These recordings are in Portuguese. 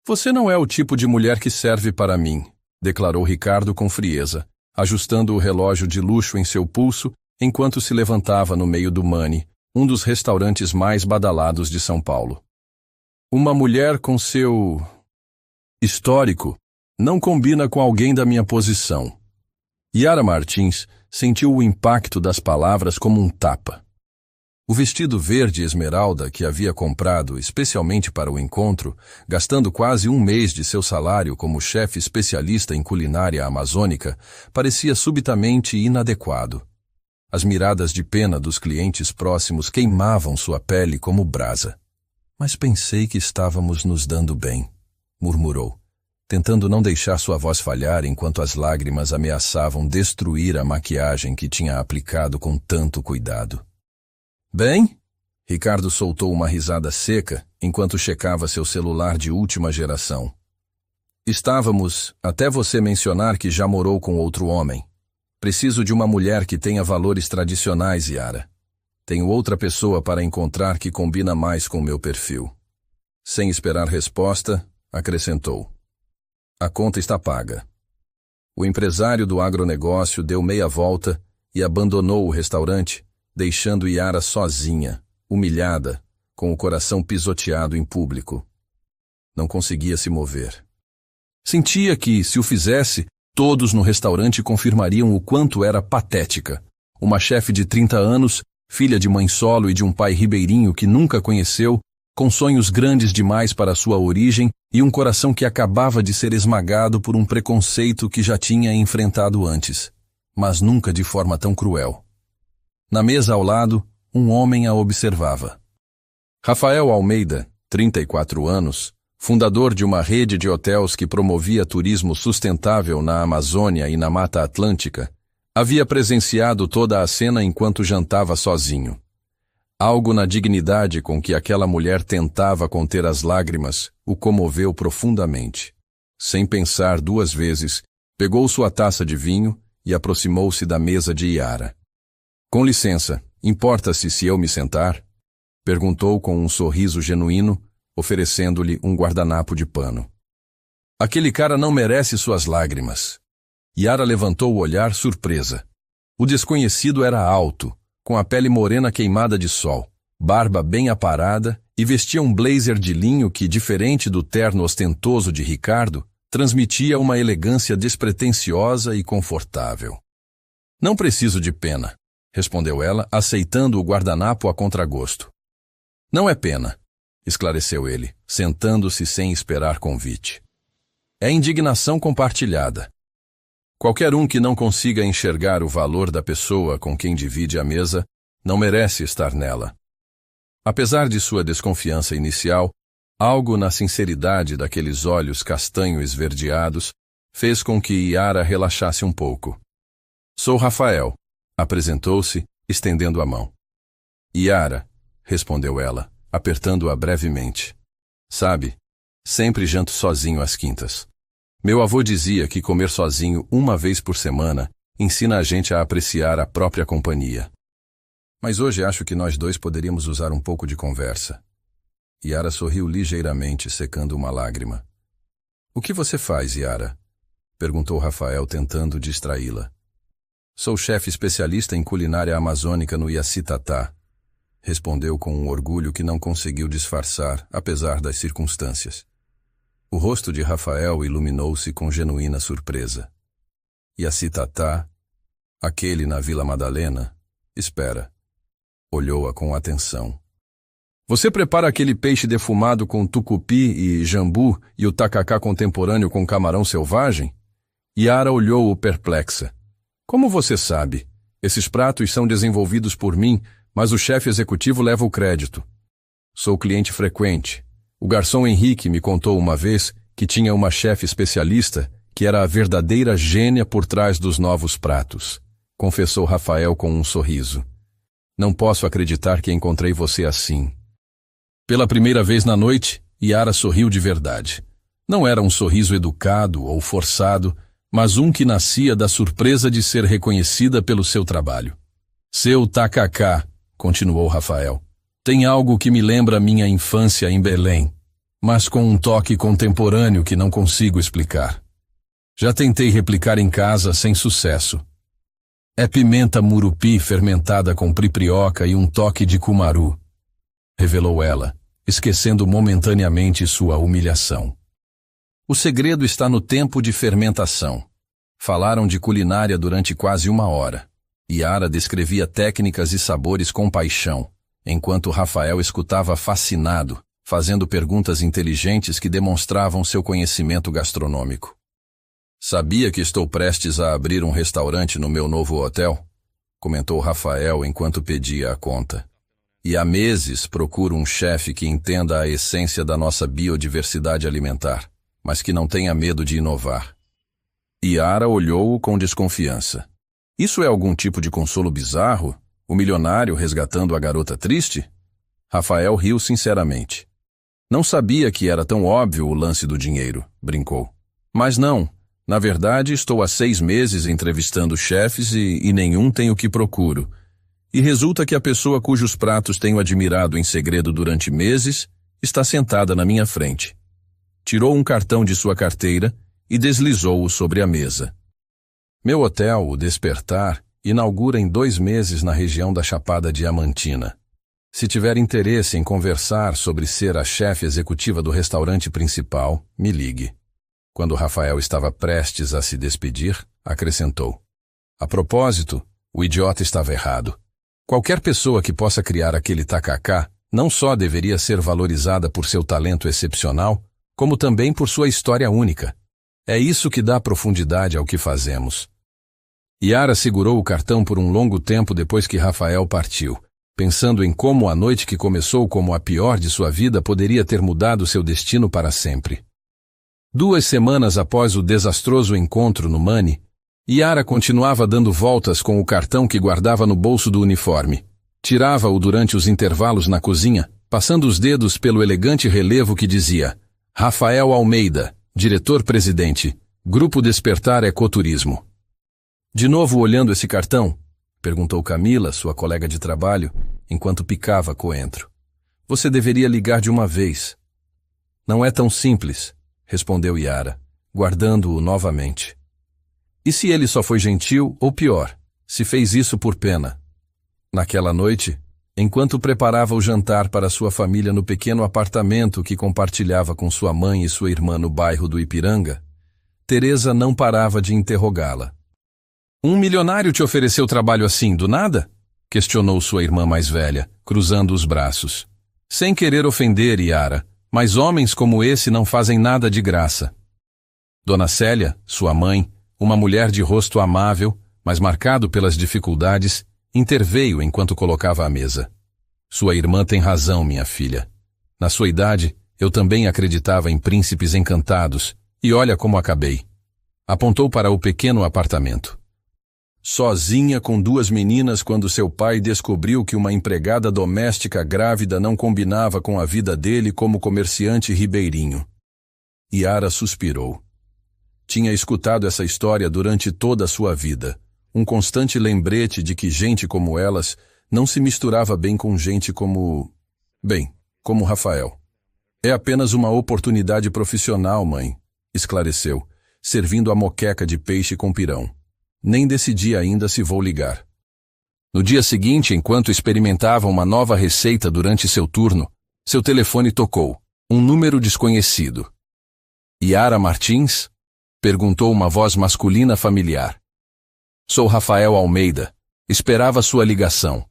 Você não é o tipo de mulher que serve para mim, declarou Ricardo com frieza, ajustando o relógio de luxo em seu pulso enquanto se levantava no meio do Mani, um dos restaurantes mais badalados de São Paulo. Uma mulher com seu histórico não combina com alguém da minha posição. Yara Martins sentiu o impacto das palavras como um tapa. O vestido verde esmeralda que havia comprado especialmente para o encontro, gastando quase um mês de seu salário como chefe especialista em culinária amazônica, parecia subitamente inadequado. As miradas de pena dos clientes próximos queimavam sua pele como brasa. Mas pensei que estávamos nos dando bem, murmurou, tentando não deixar sua voz falhar enquanto as lágrimas ameaçavam destruir a maquiagem que tinha aplicado com tanto cuidado. Bem? Ricardo soltou uma risada seca enquanto checava seu celular de última geração. Estávamos, até você mencionar que já morou com outro homem. Preciso de uma mulher que tenha valores tradicionais, Yara. Tenho outra pessoa para encontrar que combina mais com meu perfil. Sem esperar resposta, acrescentou. A conta está paga. O empresário do agronegócio deu meia volta e abandonou o restaurante, deixando Yara sozinha, humilhada, com o coração pisoteado em público. Não conseguia se mover. Sentia que, se o fizesse, todos no restaurante confirmariam o quanto era patética. Uma chefe de 30 anos, filha de mãe solo e de um pai ribeirinho que nunca conheceu, com sonhos grandes demais para sua origem e um coração que acabava de ser esmagado por um preconceito que já tinha enfrentado antes, mas nunca de forma tão cruel. Na mesa ao lado, um homem a observava. Rafael Almeida, 34 anos, fundador de uma rede de hotéis que promovia turismo sustentável na Amazônia e na Mata Atlântica, havia presenciado toda a cena enquanto jantava sozinho. Algo na dignidade com que aquela mulher tentava conter as lágrimas o comoveu profundamente. Sem pensar duas vezes, pegou sua taça de vinho e aproximou-se da mesa de Yara. Com licença, importa-se se eu me sentar? Perguntou com um sorriso genuíno, oferecendo-lhe um guardanapo de pano. Aquele cara não merece suas lágrimas. Yara levantou o olhar surpresa. O desconhecido era alto, com a pele morena queimada de sol, barba bem aparada e vestia um blazer de linho que, diferente do terno ostentoso de Ricardo, transmitia uma elegância despretensiosa e confortável. Não preciso de pena, respondeu ela, aceitando o guardanapo a contragosto. Não é pena, esclareceu ele, sentando-se sem esperar convite. É indignação compartilhada. Qualquer um que não consiga enxergar o valor da pessoa com quem divide a mesa não merece estar nela. Apesar de sua desconfiança inicial, algo na sinceridade daqueles olhos castanho esverdeados fez com que Yara relaxasse um pouco. Sou Rafael, apresentou-se, estendendo a mão. Yara, respondeu ela, apertando-a brevemente. Sabe, sempre janto sozinho às quintas. Meu avô dizia que comer sozinho uma vez por semana ensina a gente a apreciar a própria companhia. Mas hoje acho que nós dois poderíamos usar um pouco de conversa. Yara sorriu ligeiramente, secando uma lágrima. O que você faz, Yara? Perguntou Rafael, tentando distraí-la. Sou chefe especialista em culinária amazônica no Yacitatá, respondeu com um orgulho que não conseguiu disfarçar, apesar das circunstâncias. O rosto de Rafael iluminou-se com genuína surpresa. Yacitatá, aquele na Vila Madalena, espera. Olhou-a com atenção. Você prepara aquele peixe defumado com tucupi e jambu e o tacacá contemporâneo com camarão selvagem? Yara olhou-o perplexa. Como você sabe? Esses pratos são desenvolvidos por mim, mas o chefe executivo leva o crédito. Sou cliente frequente. O garçom Henrique me contou uma vez que tinha uma chefe especialista que era a verdadeira gênia por trás dos novos pratos, confessou Rafael com um sorriso. Não posso acreditar que encontrei você assim. Pela primeira vez na noite, Yara sorriu de verdade. Não era um sorriso educado ou forçado, mas um que nascia da surpresa de ser reconhecida pelo seu trabalho. Seu tacacá, continuou Rafael, tem algo que me lembra minha infância em Belém. mas com um toque contemporâneo que não consigo explicar. Já tentei replicar em casa sem sucesso. É pimenta murupi fermentada com priprioca e um toque de cumaru, revelou ela, esquecendo momentaneamente sua humilhação. O segredo está no tempo de fermentação. Falaram de culinária durante quase 1 hora. Yara descrevia técnicas e sabores com paixão, enquanto Rafael escutava fascinado, fazendo perguntas inteligentes que demonstravam seu conhecimento gastronômico. Sabia que estou prestes a abrir um restaurante no meu novo hotel? Comentou Rafael enquanto pedia a conta. E há meses procuro um chefe que entenda a essência da nossa biodiversidade alimentar, mas que não tenha medo de inovar. Yara olhou-o com desconfiança. Isso é algum tipo de consolo bizarro? O milionário resgatando a garota triste? Rafael riu sinceramente. Não sabia que era tão óbvio o lance do dinheiro, brincou. Mas não, na verdade estou há 6 meses entrevistando chefes e nenhum tem o que procuro. E resulta que a pessoa cujos pratos tenho admirado em segredo durante meses está sentada na minha frente. Tirou um cartão de sua carteira e deslizou-o sobre a mesa. Meu hotel, o Despertar, inaugura em 2 meses na região da Chapada Diamantina. Se tiver interesse em conversar sobre ser a chefe executiva do restaurante principal, me ligue. Quando Rafael estava prestes a se despedir, acrescentou. A propósito, o idiota estava errado. Qualquer pessoa que possa criar aquele tacacá não só deveria ser valorizada por seu talento excepcional, como também por sua história única. É isso que dá profundidade ao que fazemos. Yara segurou o cartão por um longo tempo depois que Rafael partiu, pensando em como a noite que começou como a pior de sua vida poderia ter mudado seu destino para sempre. 2 semanas após o desastroso encontro no Mani, Yara continuava dando voltas com o cartão que guardava no bolso do uniforme. Tirava-o durante os intervalos na cozinha, passando os dedos pelo elegante relevo que dizia Rafael Almeida, diretor-presidente, Grupo Despertar Ecoturismo. De novo olhando esse cartão? Perguntou Camila, sua colega de trabalho, enquanto picava coentro. Você deveria ligar de uma vez. Não é tão simples, respondeu Yara, guardando-o novamente. E se ele só foi gentil, ou pior, se fez isso por pena? Naquela noite, enquanto preparava o jantar para sua família no pequeno apartamento que compartilhava com sua mãe e sua irmã no bairro do Ipiranga, Teresa não parava de interrogá-la. Um milionário te ofereceu trabalho assim, do nada? Questionou sua irmã mais velha, cruzando os braços. Sem querer ofender, Yara, mas homens como esse não fazem nada de graça. Dona Célia, sua mãe, uma mulher de rosto amável, mas marcado pelas dificuldades, interveio enquanto colocava a mesa. Sua irmã tem razão, minha filha. Na sua idade, eu também acreditava em príncipes encantados, e olha como acabei. Apontou para o pequeno apartamento. Sozinha com 2 meninas quando seu pai descobriu que uma empregada doméstica grávida não combinava com a vida dele como comerciante ribeirinho. Yara suspirou. Tinha escutado essa história durante toda a sua vida, um constante lembrete de que gente como elas não se misturava bem com gente como Rafael. É apenas uma oportunidade profissional, mãe, esclareceu, servindo a moqueca de peixe com pirão. Nem decidi ainda se vou ligar. No dia seguinte, enquanto experimentava uma nova receita durante seu turno, seu telefone tocou. Um número desconhecido. Yara Martins? Perguntou uma voz masculina familiar. Sou Rafael Almeida. Esperava sua ligação.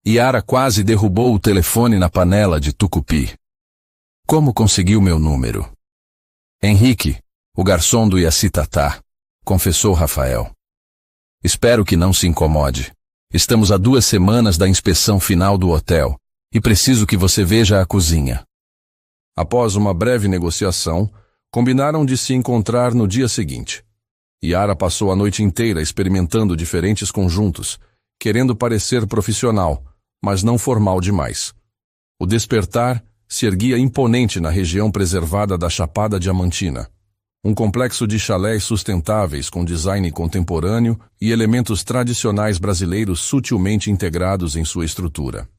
Yara quase derrubou o telefone na panela de tucupi. Como conseguiu meu número? Henrique, o garçom do Yacitatá, confessou Rafael. Espero que não se incomode. Estamos a 2 semanas da inspeção final do hotel e preciso que você veja a cozinha. Após uma breve negociação, combinaram de se encontrar no dia seguinte. Yara passou a noite inteira experimentando diferentes conjuntos, querendo parecer profissional, mas não formal demais. O Despertar se erguia imponente na região preservada da Chapada Diamantina. Um complexo de chalés sustentáveis com design contemporâneo e elementos tradicionais brasileiros sutilmente integrados em sua estrutura.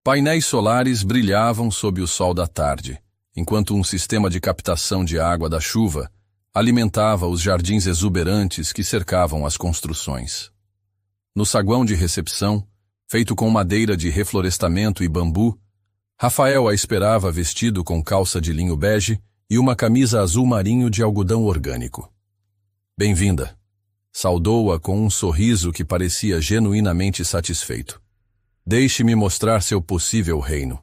Painéis solares brilhavam sob o sol da tarde, enquanto um sistema de captação de água da chuva alimentava os jardins exuberantes que cercavam as construções. No saguão de recepção, feito com madeira de reflorestamento e bambu, Rafael a esperava vestido com calça de linho bege e uma camisa azul marinho de algodão orgânico. Bem-vinda, saudou-a com um sorriso que parecia genuinamente satisfeito. Deixe-me mostrar seu possível reino.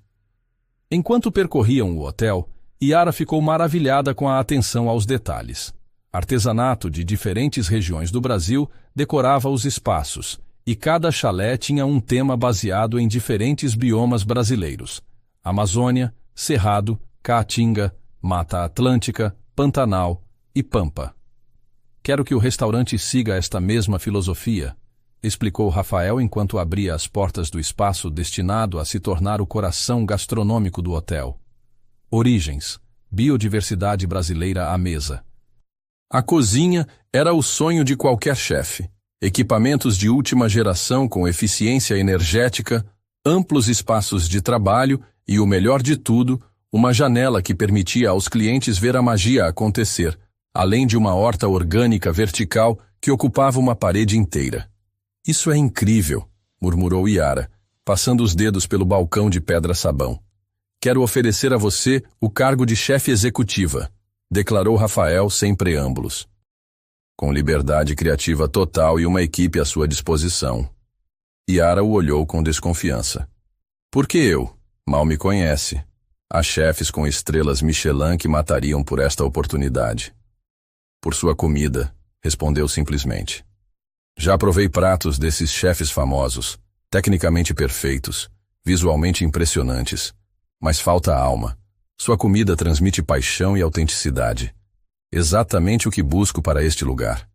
Enquanto percorriam o hotel, Yara ficou maravilhada com a atenção aos detalhes. Artesanato de diferentes regiões do Brasil decorava os espaços, e cada chalé tinha um tema baseado em diferentes biomas brasileiros: Amazônia, Cerrado, Caatinga, Mata Atlântica, Pantanal e Pampa. Quero que o restaurante siga esta mesma filosofia, explicou Rafael enquanto abria as portas do espaço destinado a se tornar o coração gastronômico do hotel. Origens, biodiversidade brasileira à mesa. A cozinha era o sonho de qualquer chefe. Equipamentos de última geração com eficiência energética, amplos espaços de trabalho e, o melhor de tudo, uma janela que permitia aos clientes ver a magia acontecer, além de uma horta orgânica vertical que ocupava uma parede inteira. Isso é incrível, murmurou Yara, passando os dedos pelo balcão de pedra-sabão. Quero oferecer a você o cargo de chefe executiva, declarou Rafael sem preâmbulos. Com liberdade criativa total e uma equipe à sua disposição. Yara o olhou com desconfiança. Por que eu? Mal me conhece. Há chefes com estrelas Michelin que matariam por esta oportunidade. Por sua comida, respondeu simplesmente. Já provei pratos desses chefes famosos, tecnicamente perfeitos, visualmente impressionantes, mas falta alma. Sua comida transmite paixão e autenticidade. Exatamente o que busco para este lugar.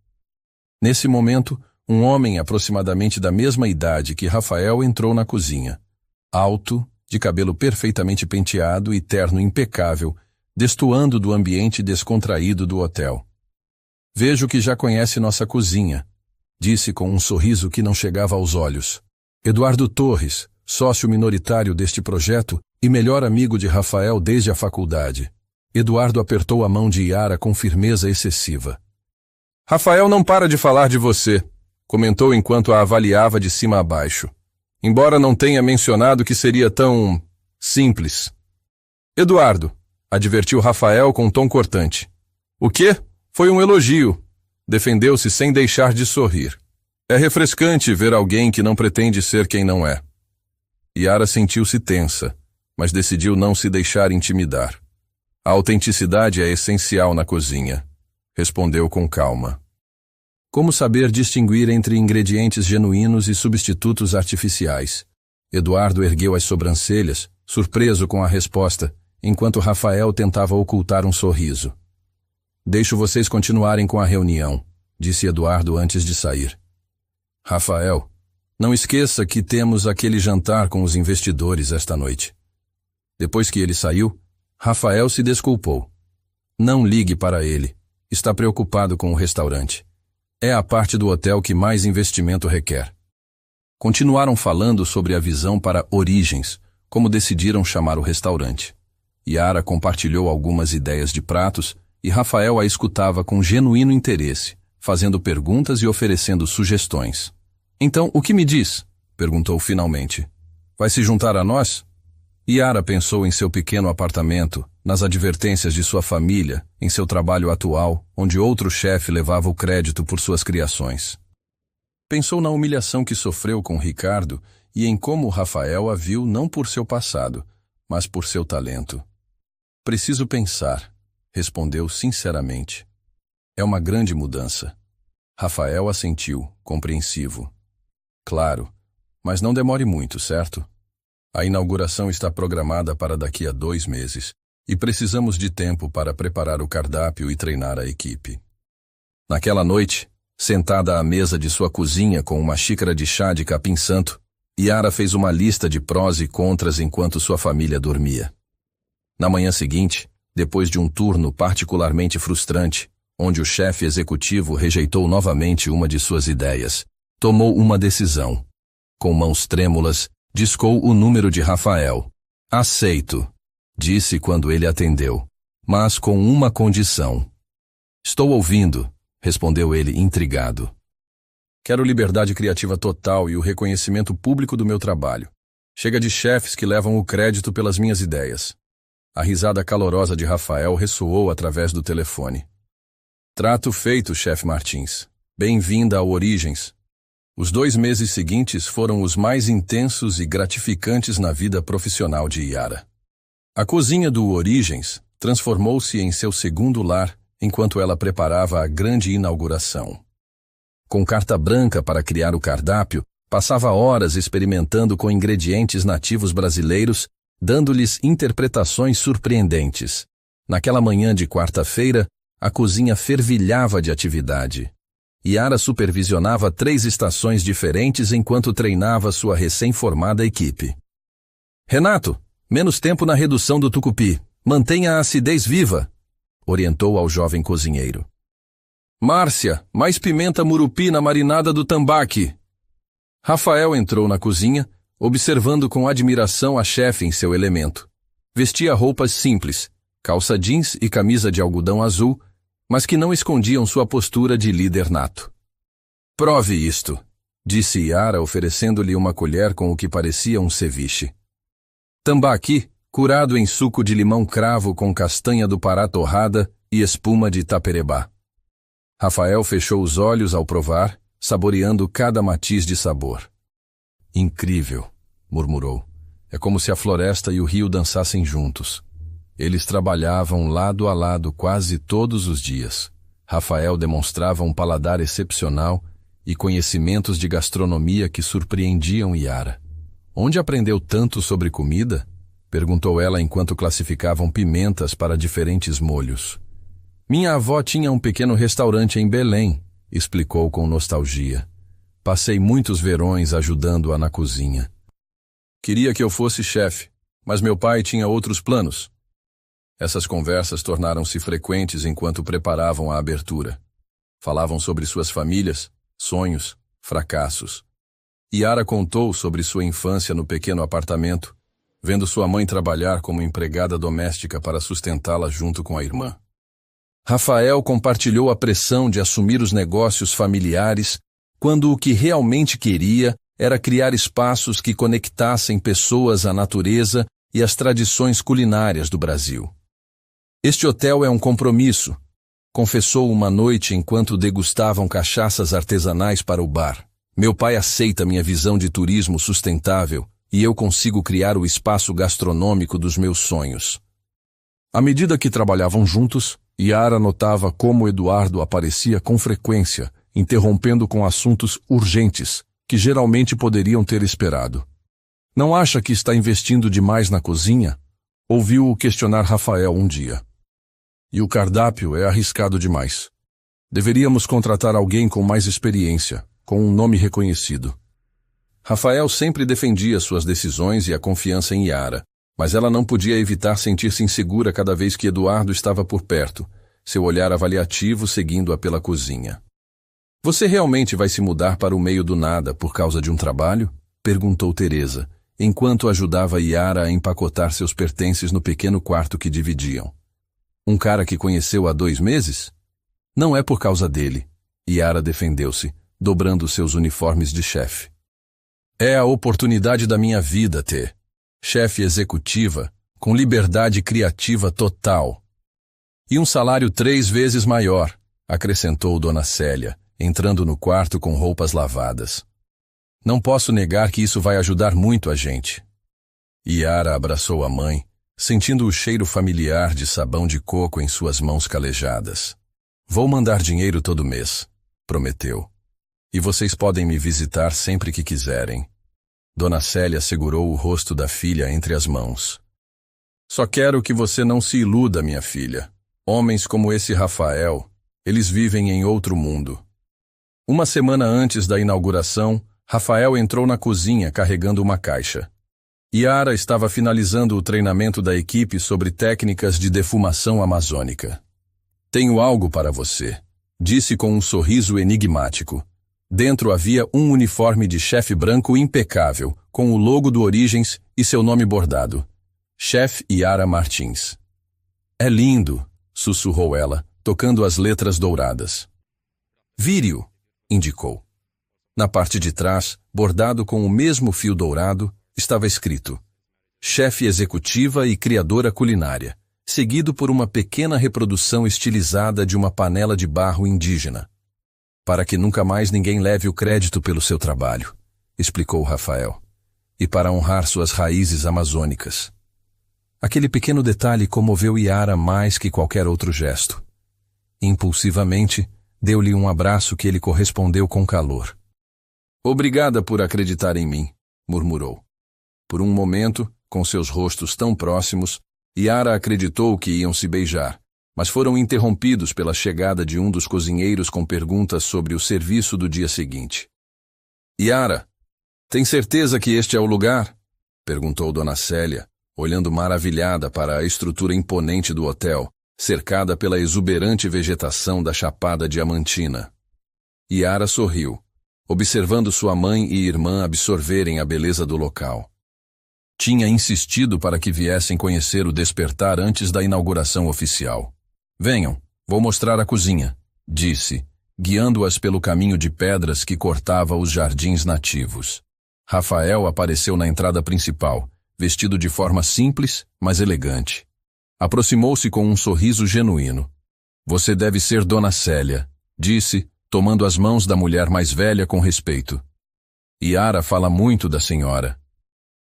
Nesse momento, um homem aproximadamente da mesma idade que Rafael entrou na cozinha. Alto, de cabelo perfeitamente penteado e terno impecável, destoando do ambiente descontraído do hotel. Vejo que já conhece nossa cozinha, disse com um sorriso que não chegava aos olhos. Eduardo Torres, sócio minoritário deste projeto e melhor amigo de Rafael desde a faculdade. Eduardo apertou a mão de Yara com firmeza excessiva. Rafael não para de falar de você, comentou enquanto a avaliava de cima a baixo. Embora não tenha mencionado que seria tão simples. Eduardo, advertiu Rafael com um tom cortante. O quê? Foi um elogio. Defendeu-se sem deixar de sorrir. É refrescante ver alguém que não pretende ser quem não é. Yara sentiu-se tensa, mas decidiu não se deixar intimidar. A autenticidade é essencial na cozinha, respondeu com calma. Como saber distinguir entre ingredientes genuínos e substitutos artificiais? Eduardo ergueu as sobrancelhas, surpreso com a resposta, enquanto Rafael tentava ocultar um sorriso. Deixo vocês continuarem com a reunião, disse Eduardo antes de sair. Rafael, não esqueça que temos aquele jantar com os investidores esta noite. Depois que ele saiu, Rafael se desculpou. Não ligue para ele. Está preocupado com o restaurante. É a parte do hotel que mais investimento requer. Continuaram falando sobre a visão para Origens, como decidiram chamar o restaurante. Yara compartilhou algumas ideias de pratos e Rafael a escutava com genuíno interesse, fazendo perguntas e oferecendo sugestões. Então, o que me diz? Perguntou finalmente. Vai se juntar a nós? Yara pensou em seu pequeno apartamento, nas advertências de sua família, em seu trabalho atual, onde outro chefe levava o crédito por suas criações. Pensou na humilhação que sofreu com Ricardo e em como Rafael a viu não por seu passado, mas por seu talento. Preciso pensar, respondeu sinceramente. É uma grande mudança. Rafael assentiu, compreensivo. Claro, mas não demore muito, certo? A inauguração está programada para daqui a 2 meses e precisamos de tempo para preparar o cardápio e treinar a equipe. Naquela noite, sentada à mesa de sua cozinha com uma xícara de chá de capim-santo, Yara fez uma lista de prós e contras enquanto sua família dormia. Na manhã seguinte, depois de um turno particularmente frustrante, onde o chefe executivo rejeitou novamente uma de suas ideias, tomou uma decisão. Com mãos trêmulas, discou o número de Rafael. Aceito, disse quando ele atendeu, mas com uma condição. Estou ouvindo, respondeu ele intrigado. Quero liberdade criativa total e o reconhecimento público do meu trabalho. Chega de chefes que levam o crédito pelas minhas ideias. A risada calorosa de Rafael ressoou através do telefone. Trato feito, chefe Martins. Bem-vinda ao Origens. Os 2 meses seguintes foram os mais intensos e gratificantes na vida profissional de Yara. A cozinha do Origens transformou-se em seu segundo lar enquanto ela preparava a grande inauguração. Com carta branca para criar o cardápio, passava horas experimentando com ingredientes nativos brasileiros, dando-lhes interpretações surpreendentes. Naquela manhã de quarta-feira, a cozinha fervilhava de atividade. Yara supervisionava 3 estações diferentes enquanto treinava sua recém-formada equipe. Renato, menos tempo na redução do tucupi. Mantenha a acidez viva, orientou ao jovem cozinheiro. Márcia, mais pimenta murupi na marinada do tambaqui. Rafael entrou na cozinha, observando com admiração a chefe em seu elemento. Vestia roupas simples, calça jeans e camisa de algodão azul, mas que não escondiam sua postura de líder nato. Prove isto, disse Yara, oferecendo-lhe uma colher com o que parecia um ceviche. Tambaqui, curado em suco de limão cravo com castanha do Pará torrada e espuma de taperebá. Rafael fechou os olhos ao provar, saboreando cada matiz de sabor. Incrível, murmurou. É como se a floresta e o rio dançassem juntos. Eles trabalhavam lado a lado quase todos os dias. Rafael demonstrava um paladar excepcional e conhecimentos de gastronomia que surpreendiam Yara. Onde aprendeu tanto sobre comida? Perguntou ela enquanto classificavam pimentas para diferentes molhos. Minha avó tinha um pequeno restaurante em Belém, explicou com nostalgia. Passei muitos verões ajudando-a na cozinha. Queria que eu fosse chefe, mas meu pai tinha outros planos. Essas conversas tornaram-se frequentes enquanto preparavam a abertura. Falavam sobre suas famílias, sonhos, fracassos. Yara contou sobre sua infância no pequeno apartamento, vendo sua mãe trabalhar como empregada doméstica para sustentá-la junto com a irmã. Rafael compartilhou a pressão de assumir os negócios familiares quando o que realmente queria era criar espaços que conectassem pessoas à natureza e às tradições culinárias do Brasil. Este hotel é um compromisso, confessou uma noite enquanto degustavam cachaças artesanais para o bar. Meu pai aceita minha visão de turismo sustentável e eu consigo criar o espaço gastronômico dos meus sonhos. À medida que trabalhavam juntos, Yara notava como Eduardo aparecia com frequência, interrompendo com assuntos urgentes, que geralmente poderiam ter esperado. Não acha que está investindo demais na cozinha? Ouviu-o questionar Rafael um dia. E o cardápio é arriscado demais. Deveríamos contratar alguém com mais experiência, com um nome reconhecido. Rafael sempre defendia suas decisões e a confiança em Yara, mas ela não podia evitar sentir-se insegura cada vez que Eduardo estava por perto, seu olhar avaliativo seguindo-a pela cozinha. Você realmente vai se mudar para o meio do nada por causa de um trabalho? Perguntou Teresa, enquanto ajudava Yara a empacotar seus pertences no pequeno quarto que dividiam. Um cara que conheceu há 2 meses? Não é por causa dele. Yara defendeu-se, dobrando seus uniformes de chefe. É a oportunidade da minha vida, T. Chefe executiva, com liberdade criativa total. E um salário 3 vezes maior, acrescentou Dona Célia, entrando no quarto com roupas lavadas. Não posso negar que isso vai ajudar muito a gente. Yara abraçou a mãe, sentindo o cheiro familiar de sabão de coco em suas mãos calejadas. Vou mandar dinheiro todo mês, prometeu. E vocês podem me visitar sempre que quiserem. Dona Célia segurou o rosto da filha entre as mãos. Só quero que você não se iluda, minha filha. Homens como esse Rafael, eles vivem em outro mundo. Uma semana antes da inauguração, Rafael entrou na cozinha carregando uma caixa. Yara estava finalizando o treinamento da equipe sobre técnicas de defumação amazônica. Tenho algo para você, disse com um sorriso enigmático. Dentro havia um uniforme de chefe branco impecável, com o logo do Origens e seu nome bordado. Chef Yara Martins. É lindo, sussurrou ela, tocando as letras douradas. Vire-o, indicou. Na parte de trás, bordado com o mesmo fio dourado, estava escrito: chefe executiva e criadora culinária, seguido por uma pequena reprodução estilizada de uma panela de barro indígena. Para que nunca mais ninguém leve o crédito pelo seu trabalho, explicou Rafael, e para honrar suas raízes amazônicas. Aquele pequeno detalhe comoveu Yara mais que qualquer outro gesto. Impulsivamente, deu-lhe um abraço que ele correspondeu com calor. Obrigada por acreditar em mim, murmurou. Por um momento, com seus rostos tão próximos, Yara acreditou que iam se beijar, mas foram interrompidos pela chegada de um dos cozinheiros com perguntas sobre o serviço do dia seguinte. Yara, tem certeza que este é o lugar? Perguntou Dona Célia, olhando maravilhada para a estrutura imponente do hotel, cercada pela exuberante vegetação da Chapada Diamantina. Yara sorriu, observando sua mãe e irmã absorverem a beleza do local. Tinha insistido para que viessem conhecer o despertar antes da inauguração oficial. Venham, vou mostrar a cozinha, disse, guiando-as pelo caminho de pedras que cortava os jardins nativos. Rafael apareceu na entrada principal, vestido de forma simples, mas elegante. Aproximou-se com um sorriso genuíno. Você deve ser Dona Célia, disse, tomando as mãos da mulher mais velha com respeito. Yara fala muito da senhora.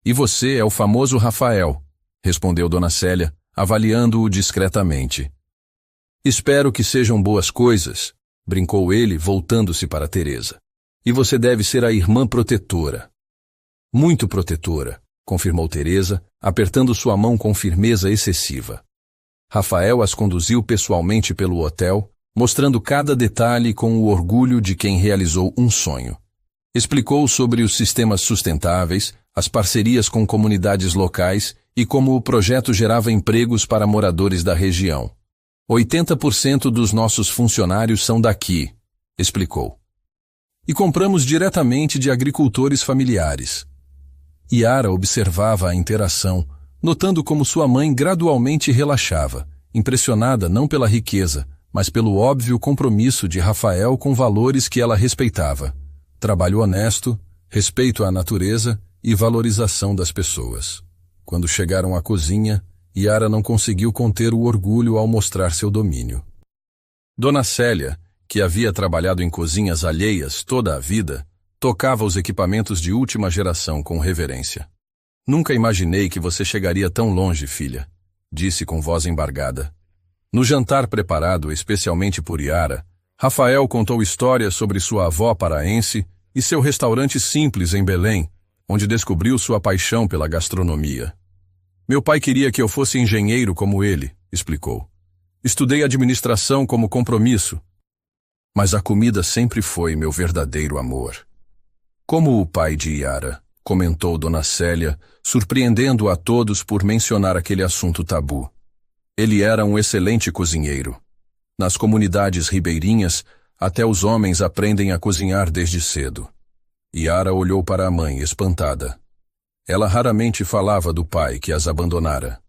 E você é o famoso Rafael, respondeu Dona Célia, avaliando-o discretamente. Espero que sejam boas coisas, brincou ele, voltando-se para Teresa. E você deve ser a irmã protetora. Muito protetora, confirmou Teresa, apertando sua mão com firmeza excessiva. Rafael as conduziu pessoalmente pelo hotel, mostrando cada detalhe com o orgulho de quem realizou um sonho. Explicou sobre os sistemas sustentáveis, as parcerias com comunidades locais e como o projeto gerava empregos para moradores da região. 80% dos nossos funcionários são daqui, explicou. E compramos diretamente de agricultores familiares. Yara observava a interação, notando como sua mãe gradualmente relaxava, impressionada não pela riqueza, mas pelo óbvio compromisso de Rafael com valores que ela respeitava: trabalho honesto, respeito à natureza e valorização das pessoas. Quando chegaram à cozinha, Yara não conseguiu conter o orgulho ao mostrar seu domínio. Dona Célia, que havia trabalhado em cozinhas alheias toda a vida, tocava os equipamentos de última geração com reverência. Nunca imaginei que você chegaria tão longe, filha, disse com voz embargada. No jantar preparado especialmente por Yara, Rafael contou histórias sobre sua avó paraense e seu restaurante simples em Belém, onde descobriu sua paixão pela gastronomia. Meu pai queria que eu fosse engenheiro como ele, explicou. Estudei administração como compromisso, mas a comida sempre foi meu verdadeiro amor. Como o pai de Yara, comentou Dona Célia, surpreendendo a todos por mencionar aquele assunto tabu. Ele era um excelente cozinheiro. Nas comunidades ribeirinhas, até os homens aprendem a cozinhar desde cedo. Yara olhou para a mãe, espantada. Ela raramente falava do pai que as abandonara.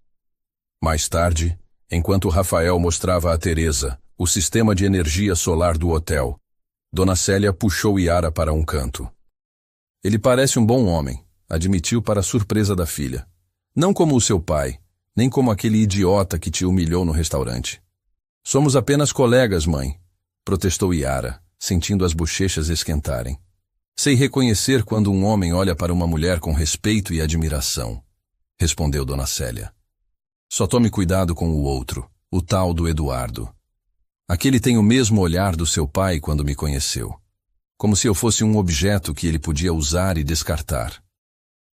Mais tarde, enquanto Rafael mostrava a Teresa o sistema de energia solar do hotel, Dona Célia puxou Yara para um canto. Ele parece um bom homem, admitiu para surpresa da filha. Não como o seu pai, nem como aquele idiota que te humilhou no restaurante. Somos apenas colegas, mãe, protestou Yara, sentindo as bochechas esquentarem. Sei reconhecer quando um homem olha para uma mulher com respeito e admiração, respondeu Dona Célia. Só tome cuidado com o outro, o tal do Eduardo. Aquele tem o mesmo olhar do seu pai quando me conheceu, como se eu fosse um objeto que ele podia usar e descartar.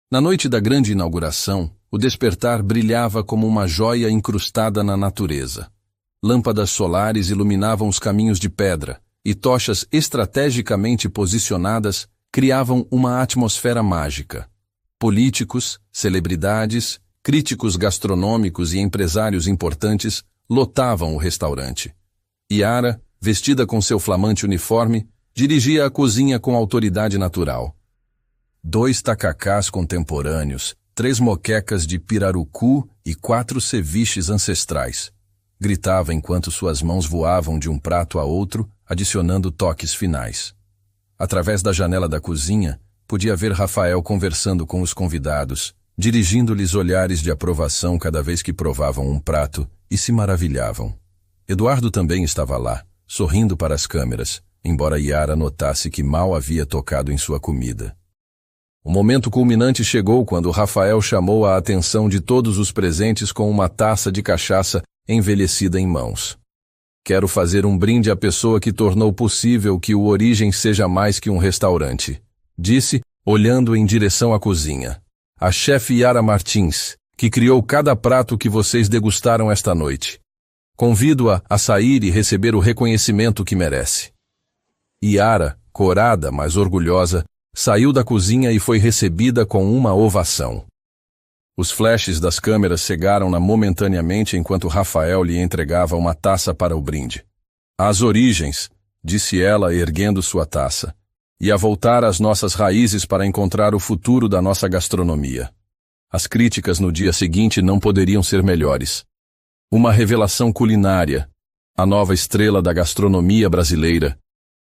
Na noite da grande inauguração, o despertar brilhava como uma joia incrustada na natureza. Lâmpadas solares iluminavam os caminhos de pedra, e tochas estrategicamente posicionadas criavam uma atmosfera mágica. Políticos, celebridades, críticos gastronômicos e empresários importantes lotavam o restaurante. Yara, vestida com seu flamante uniforme, dirigia a cozinha com autoridade natural. 2 tacacás contemporâneos, 3 moquecas de pirarucu e 4 ceviches ancestrais. Gritava enquanto suas mãos voavam de um prato a outro, adicionando toques finais. Através da janela da cozinha, podia ver Rafael conversando com os convidados, dirigindo-lhes olhares de aprovação cada vez que provavam um prato e se maravilhavam. Eduardo também estava lá, sorrindo para as câmeras, embora Yara notasse que mal havia tocado em sua comida. O momento culminante chegou quando Rafael chamou a atenção de todos os presentes com uma taça de cachaça envelhecida em mãos. Quero fazer um brinde à pessoa que tornou possível que o Origens seja mais que um restaurante, disse, olhando em direção à cozinha. A chefe Yara Martins, que criou cada prato que vocês degustaram esta noite. Convido-a a sair e receber o reconhecimento que merece. Yara, corada, mas orgulhosa, saiu da cozinha e foi recebida com uma ovação. Os flashes das câmeras cegaram-na momentaneamente enquanto Rafael lhe entregava uma taça para o brinde. Às origens, disse ela erguendo sua taça, e a voltar às nossas raízes para encontrar o futuro da nossa gastronomia. As críticas no dia seguinte não poderiam ser melhores. Uma revelação culinária, a nova estrela da gastronomia brasileira,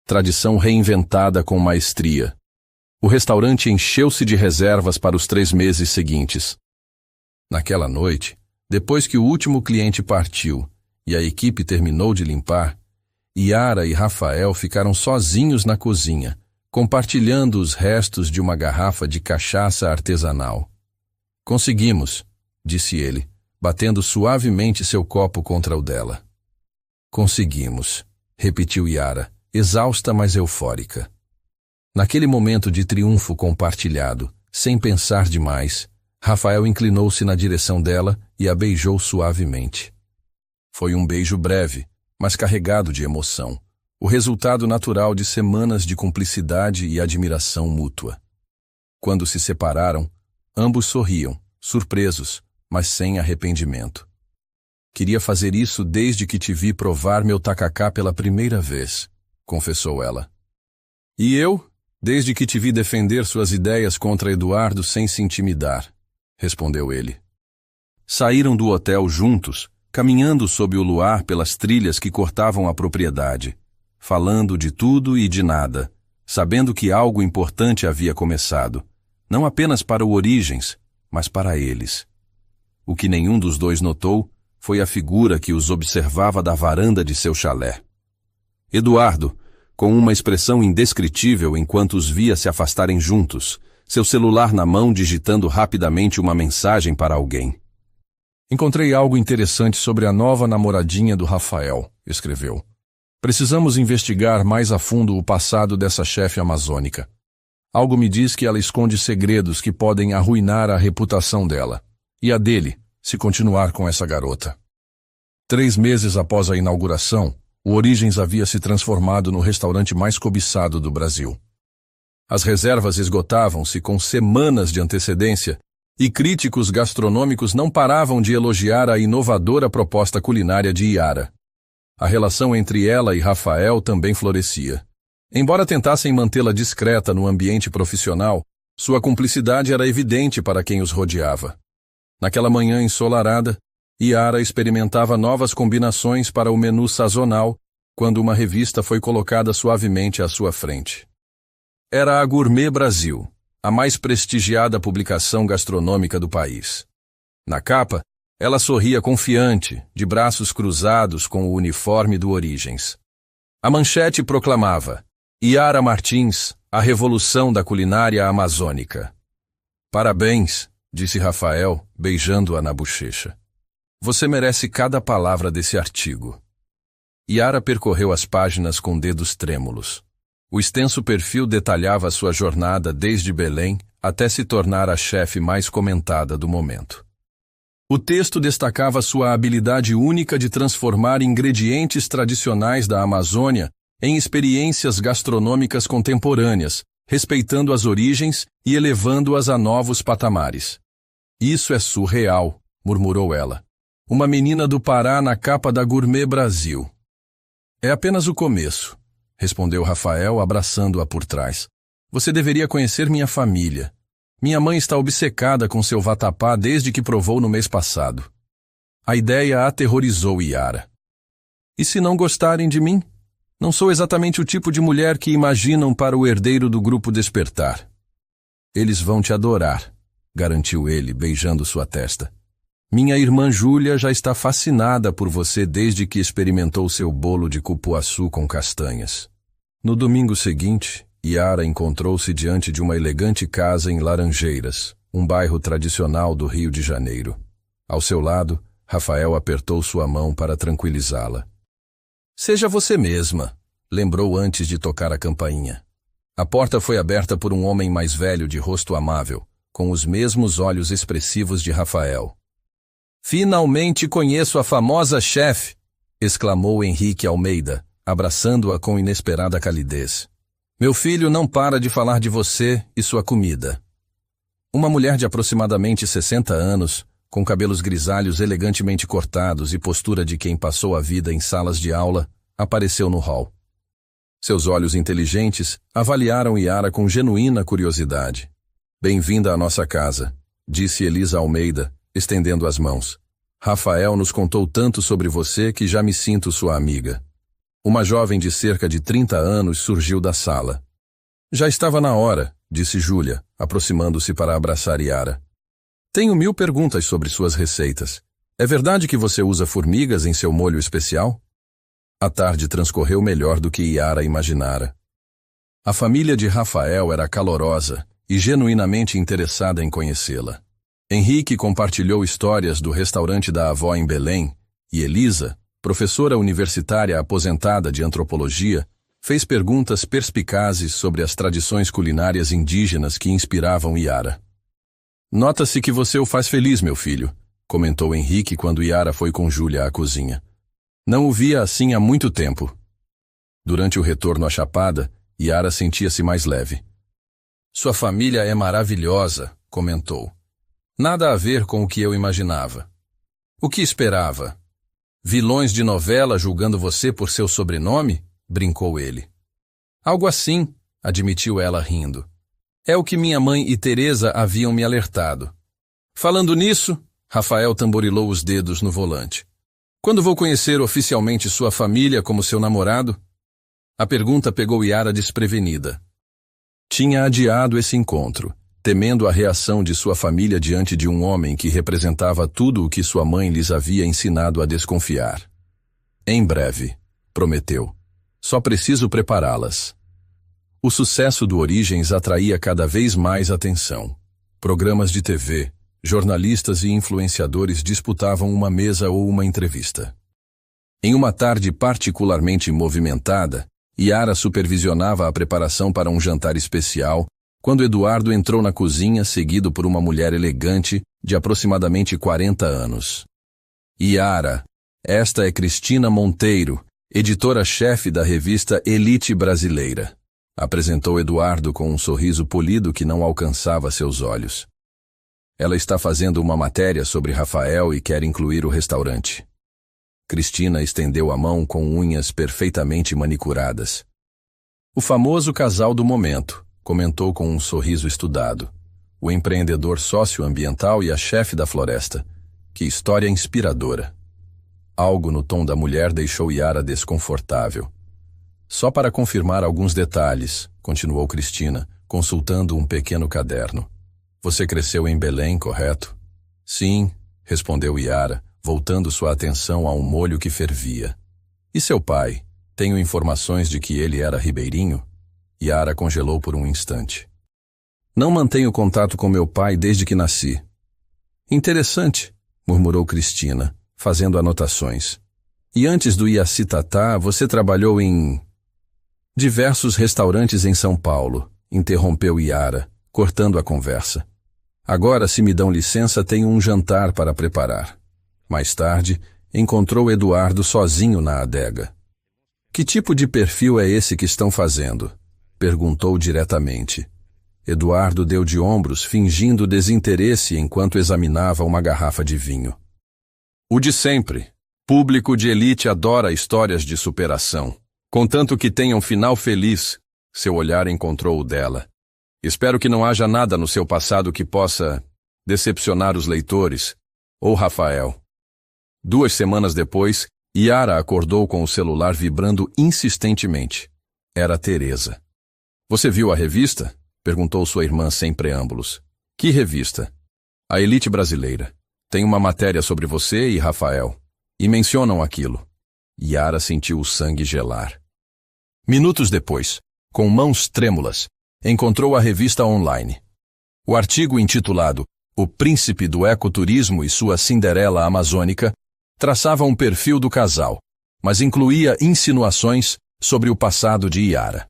tradição reinventada com maestria. O restaurante encheu-se de reservas para os 3 meses seguintes. Naquela noite, depois que o último cliente partiu e a equipe terminou de limpar, Yara e Rafael ficaram sozinhos na cozinha, compartilhando os restos de uma garrafa de cachaça artesanal. Conseguimos, disse ele, batendo suavemente seu copo contra o dela. Conseguimos, repetiu Yara, exausta mas eufórica. Naquele momento de triunfo compartilhado, sem pensar demais, Rafael inclinou-se na direção dela e a beijou suavemente. Foi um beijo breve, mas carregado de emoção, o resultado natural de semanas de cumplicidade e admiração mútua. Quando se separaram, ambos sorriam, surpresos, mas sem arrependimento. Queria fazer isso desde que te vi provar meu tacacá pela primeira vez, confessou ela. E eu, desde que te vi defender suas ideias contra Eduardo sem se intimidar, respondeu ele. Saíram do hotel juntos, caminhando sob o luar pelas trilhas que cortavam a propriedade, falando de tudo e de nada, sabendo que algo importante havia começado, não apenas para o Origens, mas para eles. O que nenhum dos dois notou foi a figura que os observava da varanda de seu chalé. Eduardo, com uma expressão indescritível enquanto os via se afastarem juntos, seu celular na mão digitando rapidamente uma mensagem para alguém. Encontrei algo interessante sobre a nova namoradinha do Rafael, escreveu. Precisamos investigar mais a fundo o passado dessa chefe amazônica. Algo me diz que ela esconde segredos que podem arruinar a reputação dela, e a dele, se continuar com essa garota. 3 meses após a inauguração, o Origens havia se transformado no restaurante mais cobiçado do Brasil. As reservas esgotavam-se com semanas de antecedência e críticos gastronômicos não paravam de elogiar a inovadora proposta culinária de Yara. A relação entre ela e Rafael também florescia. Embora tentassem mantê-la discreta no ambiente profissional, sua cumplicidade era evidente para quem os rodeava. Naquela manhã ensolarada, Yara experimentava novas combinações para o menu sazonal quando uma revista foi colocada suavemente à sua frente. Era a Gourmet Brasil, a mais prestigiada publicação gastronômica do país. Na capa, ela sorria confiante, de braços cruzados com o uniforme do Origens. A manchete proclamava: Yara Martins, a revolução da culinária amazônica. Parabéns, disse Rafael, beijando-a na bochecha. Você merece cada palavra desse artigo. Yara percorreu as páginas com dedos trêmulos. O extenso perfil detalhava sua jornada desde Belém até se tornar a chefe mais comentada do momento. O texto destacava sua habilidade única de transformar ingredientes tradicionais da Amazônia em experiências gastronômicas contemporâneas, respeitando as origens e elevando-as a novos patamares. Isso é surreal, murmurou ela. Uma menina do Pará na capa da Gourmet Brasil. É apenas o começo, respondeu Rafael, abraçando-a por trás. Você deveria conhecer minha família. Minha mãe está obcecada com seu vatapá desde que provou no mês passado. A ideia aterrorizou Yara. E se não gostarem de mim? Não sou exatamente o tipo de mulher que imaginam para o herdeiro do grupo Despertar. Eles vão te adorar, garantiu ele, beijando sua testa. Minha irmã Júlia já está fascinada por você desde que experimentou seu bolo de cupuaçu com castanhas. No domingo seguinte, Yara encontrou-se diante de uma elegante casa em Laranjeiras, um bairro tradicional do Rio de Janeiro. Ao seu lado, Rafael apertou sua mão para tranquilizá-la. Seja você mesma, lembrou antes de tocar a campainha. A porta foi aberta por um homem mais velho de rosto amável, com os mesmos olhos expressivos de Rafael. Finalmente conheço a famosa chefe, exclamou Henrique Almeida, abraçando-a com inesperada calidez. Meu filho não para de falar de você e sua comida. Uma mulher de aproximadamente 60 anos, com cabelos grisalhos elegantemente cortados e postura de quem passou a vida em salas de aula, apareceu no hall. Seus olhos inteligentes avaliaram Yara com genuína curiosidade. Bem-vinda à nossa casa, disse Elisa Almeida, estendendo as mãos. Rafael nos contou tanto sobre você que já me sinto sua amiga. Uma jovem de cerca de 30 anos surgiu da sala. Já estava na hora, disse Júlia, aproximando-se para abraçar Yara. Tenho 1000 perguntas sobre suas receitas. É verdade que você usa formigas em seu molho especial? A tarde transcorreu melhor do que Yara imaginara. A família de Rafael era calorosa e genuinamente interessada em conhecê-la. Henrique compartilhou histórias do restaurante da avó em Belém e Elisa, professora universitária aposentada de antropologia, fez perguntas perspicazes sobre as tradições culinárias indígenas que inspiravam Yara. Nota-se que você o faz feliz, meu filho, comentou Henrique quando Yara foi com Júlia à cozinha. Não o via assim há muito tempo. Durante o retorno à Chapada, Yara sentia-se mais leve. Sua família é maravilhosa, comentou. Nada a ver com o que eu imaginava. O que esperava? Vilões de novela julgando você por seu sobrenome? Brincou ele. Algo assim, admitiu ela rindo. É o que minha mãe e Teresa haviam me alertado. Falando nisso, Rafael tamborilou os dedos no volante. Quando vou conhecer oficialmente sua família como seu namorado? A pergunta pegou Yara desprevenida. Tinha adiado esse encontro, temendo a reação de sua família diante de um homem que representava tudo o que sua mãe lhes havia ensinado a desconfiar. Em breve, prometeu. Só preciso prepará-las. O sucesso do Origens atraía cada vez mais atenção. Programas de TV, jornalistas e influenciadores disputavam uma mesa ou uma entrevista. Em uma tarde particularmente movimentada, Yara supervisionava a preparação para um jantar especial, quando Eduardo entrou na cozinha seguido por uma mulher elegante de aproximadamente 40 anos. Yara, esta é Cristina Monteiro, editora-chefe da revista Elite Brasileira, apresentou Eduardo com um sorriso polido que não alcançava seus olhos. Ela está fazendo uma matéria sobre Rafael e quer incluir o restaurante. Cristina estendeu a mão com unhas perfeitamente manicuradas. O famoso casal do momento, comentou com um sorriso estudado. O empreendedor socioambiental e a chefe da floresta. Que história inspiradora. Algo no tom da mulher deixou Yara desconfortável. Só para confirmar alguns detalhes, continuou Cristina, consultando um pequeno caderno. Você cresceu em Belém, correto? Sim, respondeu Yara, voltando sua atenção a um molho que fervia. E seu pai? Tenho informações de que ele era ribeirinho? Yara congelou por um instante. Não mantenho contato com meu pai desde que nasci. Interessante, murmurou Cristina, fazendo anotações. E antes do Iacitatá, você trabalhou em... diversos restaurantes em São Paulo, interrompeu Yara, cortando a conversa. Agora, se me dão licença, tenho um jantar para preparar. Mais tarde, encontrou Eduardo sozinho na adega. Que tipo de perfil é esse que estão fazendo? Perguntou diretamente. Eduardo deu de ombros, fingindo desinteresse enquanto examinava uma garrafa de vinho. O de sempre. Público de elite adora histórias de superação. Contanto que tenham final feliz, seu olhar encontrou o dela. Espero que não haja nada no seu passado que possa decepcionar os leitores, ou Rafael. 2 semanas depois, Yara acordou com o celular vibrando insistentemente. Era Teresa. Você viu a revista? Perguntou sua irmã sem preâmbulos. Que revista? A Elite Brasileira. Tem uma matéria sobre você e Rafael. E mencionam aquilo. Yara sentiu o sangue gelar. Minutos depois, com mãos trêmulas, encontrou a revista online. O artigo intitulado O Príncipe do Ecoturismo e Sua Cinderela Amazônica traçava um perfil do casal, mas incluía insinuações sobre o passado de Yara.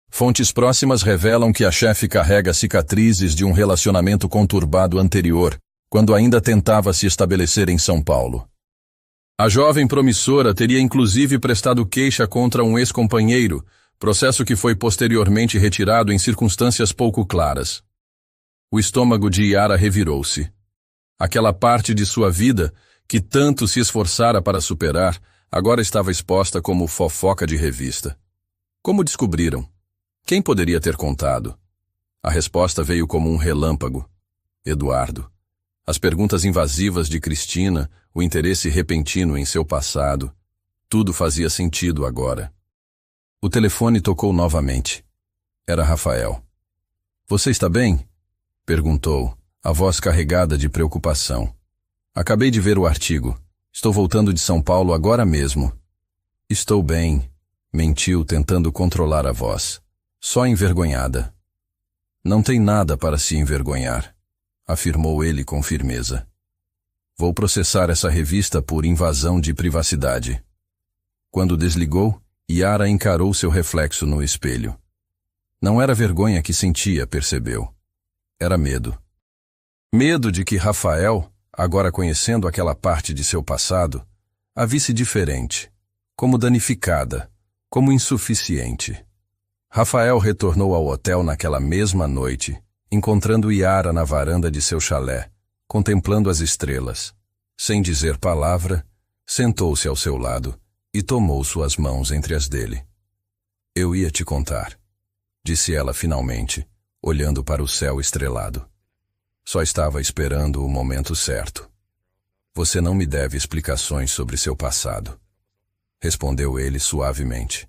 Fontes próximas revelam que a chefe carrega cicatrizes de um relacionamento conturbado anterior, quando ainda tentava se estabelecer em São Paulo. A jovem promissora teria inclusive prestado queixa contra um ex-companheiro, processo que foi posteriormente retirado em circunstâncias pouco claras. O estômago de Yara revirou-se. Aquela parte de sua vida, que tanto se esforçara para superar, agora estava exposta como fofoca de revista. Como descobriram? Quem poderia ter contado? A resposta veio como um relâmpago. Eduardo. As perguntas invasivas de Cristina, o interesse repentino em seu passado. Tudo fazia sentido agora. O telefone tocou novamente. Era Rafael. Você está bem? Perguntou, a voz carregada de preocupação. Acabei de ver o artigo. Estou voltando de São Paulo agora mesmo. Estou bem, mentiu tentando controlar a voz. Só envergonhada. Não tem nada para se envergonhar, afirmou ele com firmeza. Vou processar essa revista por invasão de privacidade. Quando desligou, Yara encarou seu reflexo no espelho. Não era vergonha que sentia, percebeu. Era medo. Medo de que Rafael, agora conhecendo aquela parte de seu passado, a visse diferente, como danificada, como insuficiente. Rafael retornou ao hotel naquela mesma noite, encontrando Yara na varanda de seu chalé, contemplando as estrelas. Sem dizer palavra, sentou-se ao seu lado e tomou suas mãos entre as dele. Eu ia te contar, disse ela finalmente, olhando para o céu estrelado. Só estava esperando o momento certo. Você não me deve explicações sobre seu passado, respondeu ele suavemente.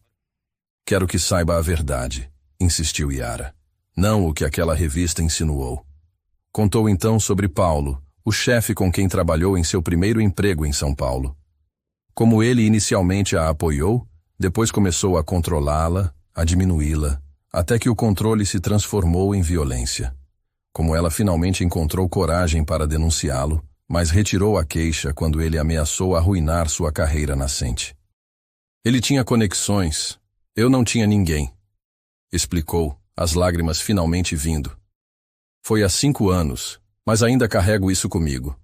Quero que saiba a verdade, insistiu Yara. Não o que aquela revista insinuou. Contou então sobre Paulo, o chefe com quem trabalhou em seu primeiro emprego em São Paulo. Como ele inicialmente a apoiou, depois começou a controlá-la, a diminuí-la, até que o controle se transformou em violência. Como ela finalmente encontrou coragem para denunciá-lo, mas retirou a queixa quando ele ameaçou arruinar sua carreira nascente. Ele tinha conexões, eu não tinha ninguém, explicou, as lágrimas finalmente vindo. Foi há 5 anos, mas ainda carrego isso comigo.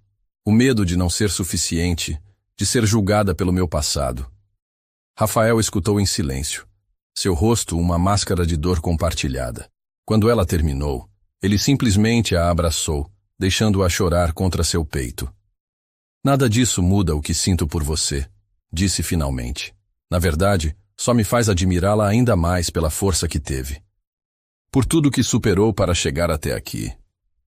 O medo de não ser suficiente, de ser julgada pelo meu passado. Rafael escutou em silêncio, seu rosto uma máscara de dor compartilhada. Quando ela terminou, ele simplesmente a abraçou, deixando-a chorar contra seu peito. Nada disso muda o que sinto por você, disse finalmente. Na verdade, só me faz admirá-la ainda mais pela força que teve. Por tudo que superou para chegar até aqui.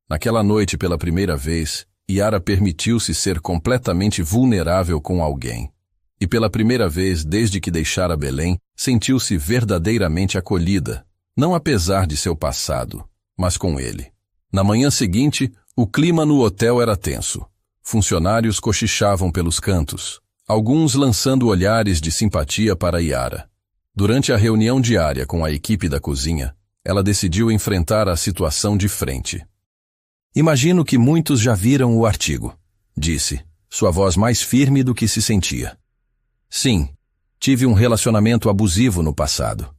Naquela noite, pela primeira vez, Yara permitiu-se ser completamente vulnerável com alguém. E pela primeira vez desde que deixara Belém, sentiu-se verdadeiramente acolhida, não apesar de seu passado, mas com ele. Na manhã seguinte, o clima no hotel era tenso. Funcionários cochichavam pelos cantos, alguns lançando olhares de simpatia para Yara. Durante a reunião diária com a equipe da cozinha, ela decidiu enfrentar a situação de frente. Imagino que muitos já viram o artigo, disse, sua voz mais firme do que se sentia. Sim, tive um relacionamento abusivo no passado.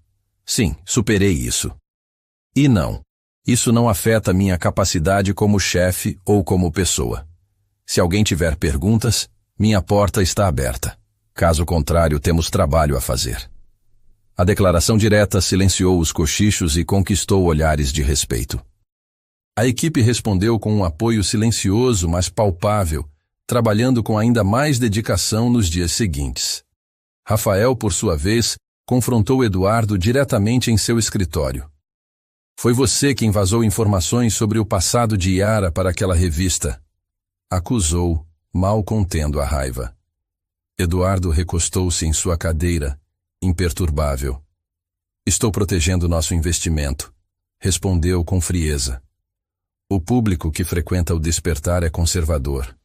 Sim, superei isso. E não, isso não afeta minha capacidade como chefe ou como pessoa. Se alguém tiver perguntas, minha porta está aberta. Caso contrário, temos trabalho a fazer. A declaração direta silenciou os cochichos e conquistou olhares de respeito. A equipe respondeu com um apoio silencioso, mas palpável, trabalhando com ainda mais dedicação nos dias seguintes. Rafael, por sua vez, confrontou Eduardo diretamente em seu escritório. Foi você quem vazou informações sobre o passado de Yara para aquela revista. Acusou, mal contendo a raiva. Eduardo recostou-se em sua cadeira, imperturbável. Estou protegendo nosso investimento, respondeu com frieza. O público que frequenta o Despertar é conservador.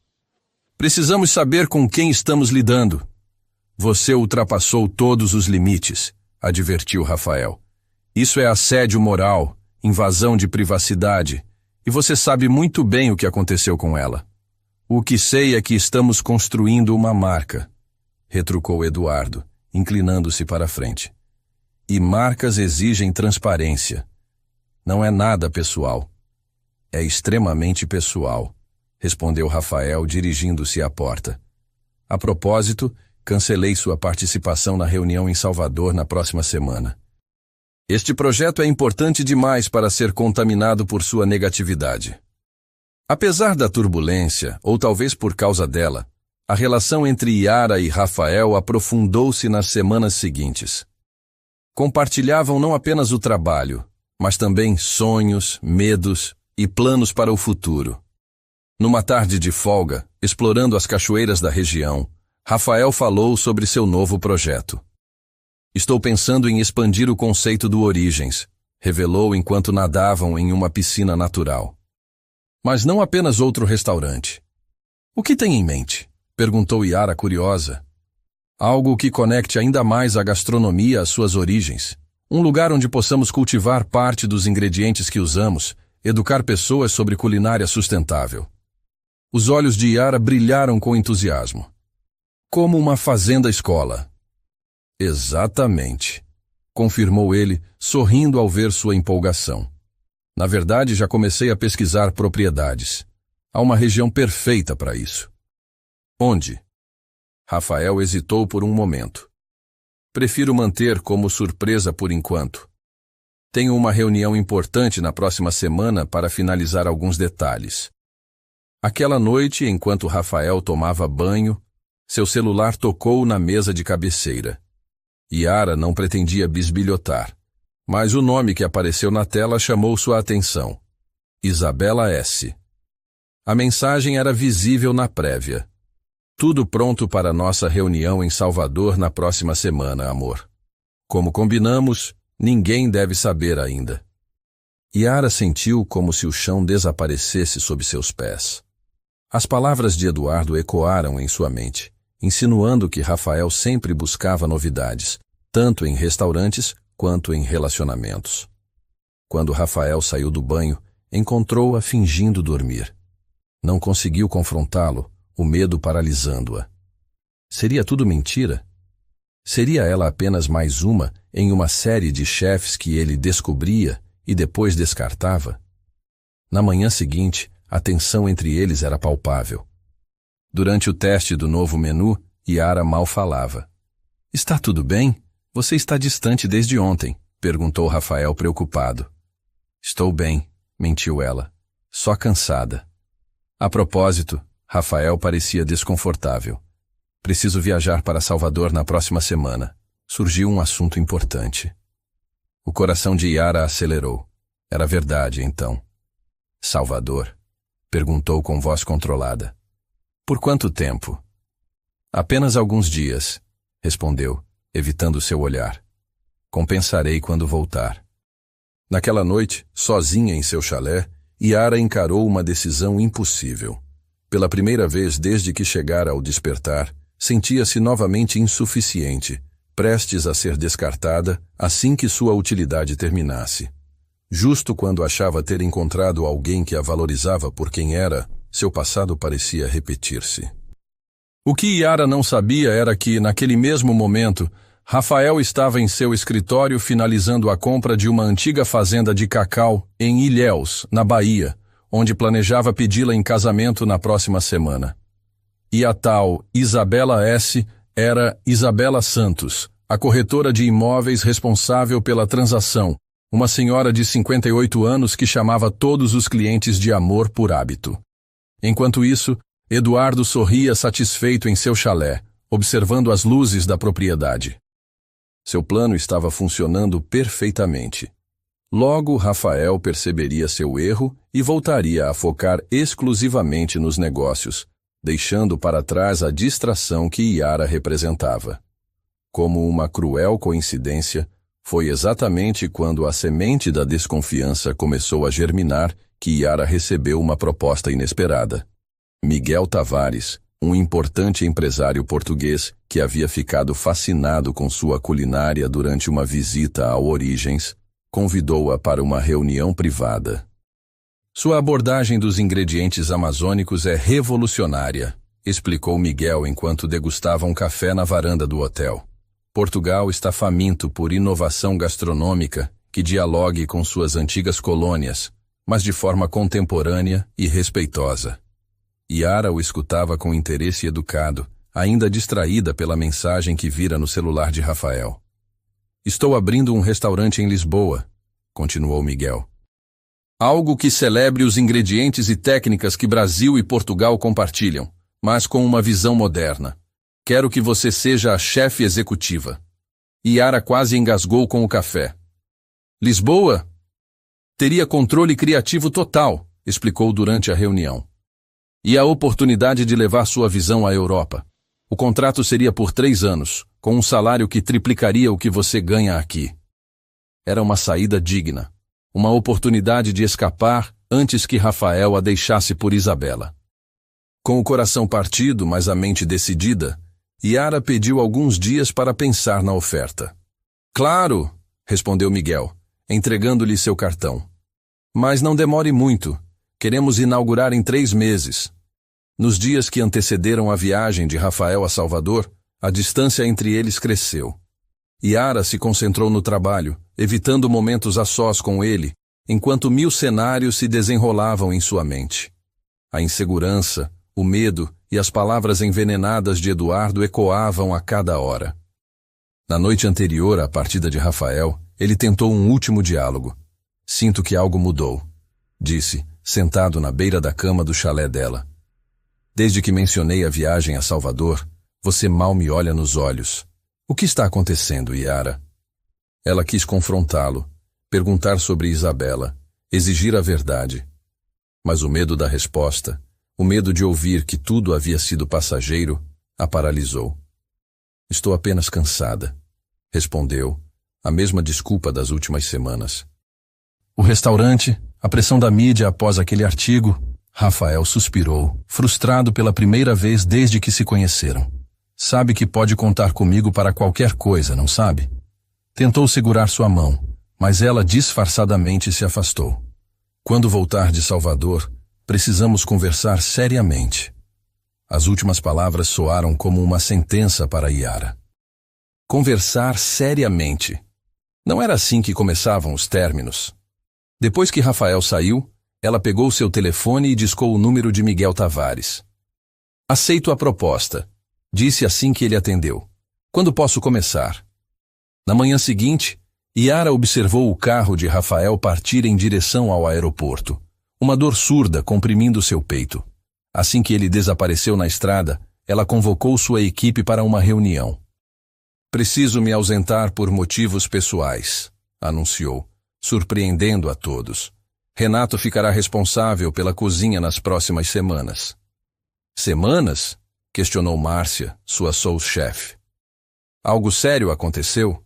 Precisamos saber com quem estamos lidando. Você ultrapassou todos os limites, advertiu Rafael. Isso é assédio moral, invasão de privacidade, e você sabe muito bem o que aconteceu com ela. O que sei é que estamos construindo uma marca, retrucou Eduardo, inclinando-se para a frente. E marcas exigem transparência. Não é nada pessoal. É extremamente pessoal, respondeu Rafael, dirigindo-se à porta. A propósito, cancelei sua participação na reunião em Salvador na próxima semana. Este projeto é importante demais para ser contaminado por sua negatividade. Apesar da turbulência, ou talvez por causa dela, a relação entre Yara e Rafael aprofundou-se nas semanas seguintes. Compartilhavam não apenas o trabalho, mas também sonhos, medos e planos para o futuro. Numa tarde de folga, explorando as cachoeiras da região, Rafael falou sobre seu novo projeto. Estou pensando em expandir o conceito do Origens, revelou enquanto nadavam em uma piscina natural. Mas não apenas outro restaurante. O que tem em mente? Perguntou Yara curiosa. Algo que conecte ainda mais a gastronomia às suas origens. Um lugar onde possamos cultivar parte dos ingredientes que usamos, educar pessoas sobre culinária sustentável. Os olhos de Yara brilharam com entusiasmo. Como uma fazenda-escola. Exatamente, confirmou ele, sorrindo ao ver sua empolgação. Na verdade, já comecei a pesquisar propriedades. Há uma região perfeita para isso. Onde? Rafael hesitou por um momento. Prefiro manter como surpresa por enquanto. Tenho uma reunião importante na próxima semana para finalizar alguns detalhes. Aquela noite, enquanto Rafael tomava banho, seu celular tocou na mesa de cabeceira. Yara não pretendia bisbilhotar, mas o nome que apareceu na tela chamou sua atenção. Isabela S. A mensagem era visível na prévia. Tudo pronto para nossa reunião em Salvador na próxima semana, amor. Como combinamos, ninguém deve saber ainda. Yara sentiu como se o chão desaparecesse sob seus pés. As palavras de Eduardo ecoaram em sua mente, insinuando que Rafael sempre buscava novidades, tanto em restaurantes quanto em relacionamentos. Quando Rafael saiu do banho, encontrou-a fingindo dormir. Não conseguiu confrontá-lo, o medo paralisando-a. Seria tudo mentira? Seria ela apenas mais uma em uma série de chefes que ele descobria e depois descartava? Na manhã seguinte, a tensão entre eles era palpável. Durante o teste do novo menu, Yara mal falava. Está tudo bem? Você está distante desde ontem, perguntou Rafael preocupado. Estou bem, mentiu ela. Só cansada. A propósito, Rafael parecia desconfortável. Preciso viajar para Salvador na próxima semana. Surgiu um assunto importante. O coração de Yara acelerou. Era verdade, então. Salvador? Perguntou com voz controlada. Por quanto tempo? Apenas alguns dias, respondeu, evitando seu olhar. Compensarei quando voltar. Naquela noite, sozinha em seu chalé, Yara encarou uma decisão impossível. Pela primeira vez desde que chegara ao Despertar, sentia-se novamente insuficiente, prestes a ser descartada assim que sua utilidade terminasse. Justo quando achava ter encontrado alguém que a valorizava por quem era, seu passado parecia repetir-se. O que Yara não sabia era que, naquele mesmo momento, Rafael estava em seu escritório finalizando a compra de uma antiga fazenda de cacau em Ilhéus, na Bahia, onde planejava pedi-la em casamento na próxima semana. E a tal Isabela S. era Isabela Santos, a corretora de imóveis responsável pela transação, uma senhora de 58 anos que chamava todos os clientes de amor por hábito. Enquanto isso, Eduardo sorria satisfeito em seu chalé, observando as luzes da propriedade. Seu plano estava funcionando perfeitamente. Logo, Rafael perceberia seu erro e voltaria a focar exclusivamente nos negócios, deixando para trás a distração que Yara representava. Como uma cruel coincidência, foi exatamente quando a semente da desconfiança começou a germinar que Yara recebeu uma proposta inesperada. Miguel Tavares, um importante empresário português que havia ficado fascinado com sua culinária durante uma visita ao Origens, convidou-a para uma reunião privada. Sua abordagem dos ingredientes amazônicos é revolucionária, explicou Miguel enquanto degustava um café na varanda do hotel. Portugal está faminto por inovação gastronômica que dialogue com suas antigas colônias, mas de forma contemporânea e respeitosa. Yara o escutava com interesse educado, ainda distraída pela mensagem que vira no celular de Rafael. Estou abrindo um restaurante em Lisboa, continuou Miguel. Algo que celebre os ingredientes e técnicas que Brasil e Portugal compartilham, mas com uma visão moderna. Quero que você seja a chefe executiva. Yara quase engasgou com o café. Lisboa? Teria controle criativo total, explicou durante a reunião. E a oportunidade de levar sua visão à Europa. O contrato seria por 3 anos, com um salário que triplicaria o que você ganha aqui. Era uma saída digna. Uma oportunidade de escapar antes que Rafael a deixasse por Isabela. Com o coração partido, mas a mente decidida, Yara pediu alguns dias para pensar na oferta. Claro, respondeu Miguel, entregando-lhe seu cartão. Mas não demore muito. Queremos inaugurar em 3 meses. Nos dias que antecederam a viagem de Rafael a Salvador, a distância entre eles cresceu. Yara se concentrou no trabalho, evitando momentos a sós com ele, enquanto 1000 cenários se desenrolavam em sua mente. A insegurança, o medo e as palavras envenenadas de Eduardo ecoavam a cada hora. Na noite anterior à partida de Rafael, ele tentou um último diálogo. Sinto que algo mudou, disse, sentado na beira da cama do chalé dela. Desde que mencionei a viagem a Salvador, você mal me olha nos olhos. O que está acontecendo, Yara? Ela quis confrontá-lo, perguntar sobre Isabela, exigir a verdade. Mas o medo da resposta, o medo de ouvir que tudo havia sido passageiro, a paralisou. Estou apenas cansada, respondeu, a mesma desculpa das últimas semanas. O restaurante, a pressão da mídia após aquele artigo, Rafael suspirou, frustrado pela primeira vez desde que se conheceram. Sabe que pode contar comigo para qualquer coisa, não sabe? Tentou segurar sua mão, mas ela disfarçadamente se afastou. Quando voltar de Salvador, precisamos conversar seriamente. As últimas palavras soaram como uma sentença para Yara. Conversar seriamente. Não era assim que começavam os términos. Depois que Rafael saiu, ela pegou seu telefone e discou o número de Miguel Tavares. Aceito a proposta, disse assim que ele atendeu. Quando posso começar? Na manhã seguinte, Yara observou o carro de Rafael partir em direção ao aeroporto, uma dor surda comprimindo seu peito. Assim que ele desapareceu na estrada, ela convocou sua equipe para uma reunião. Preciso me ausentar por motivos pessoais, anunciou, surpreendendo a todos. Renato ficará responsável pela cozinha nas próximas semanas. Semanas? Questionou Márcia, sua sous-chefe. Algo sério aconteceu?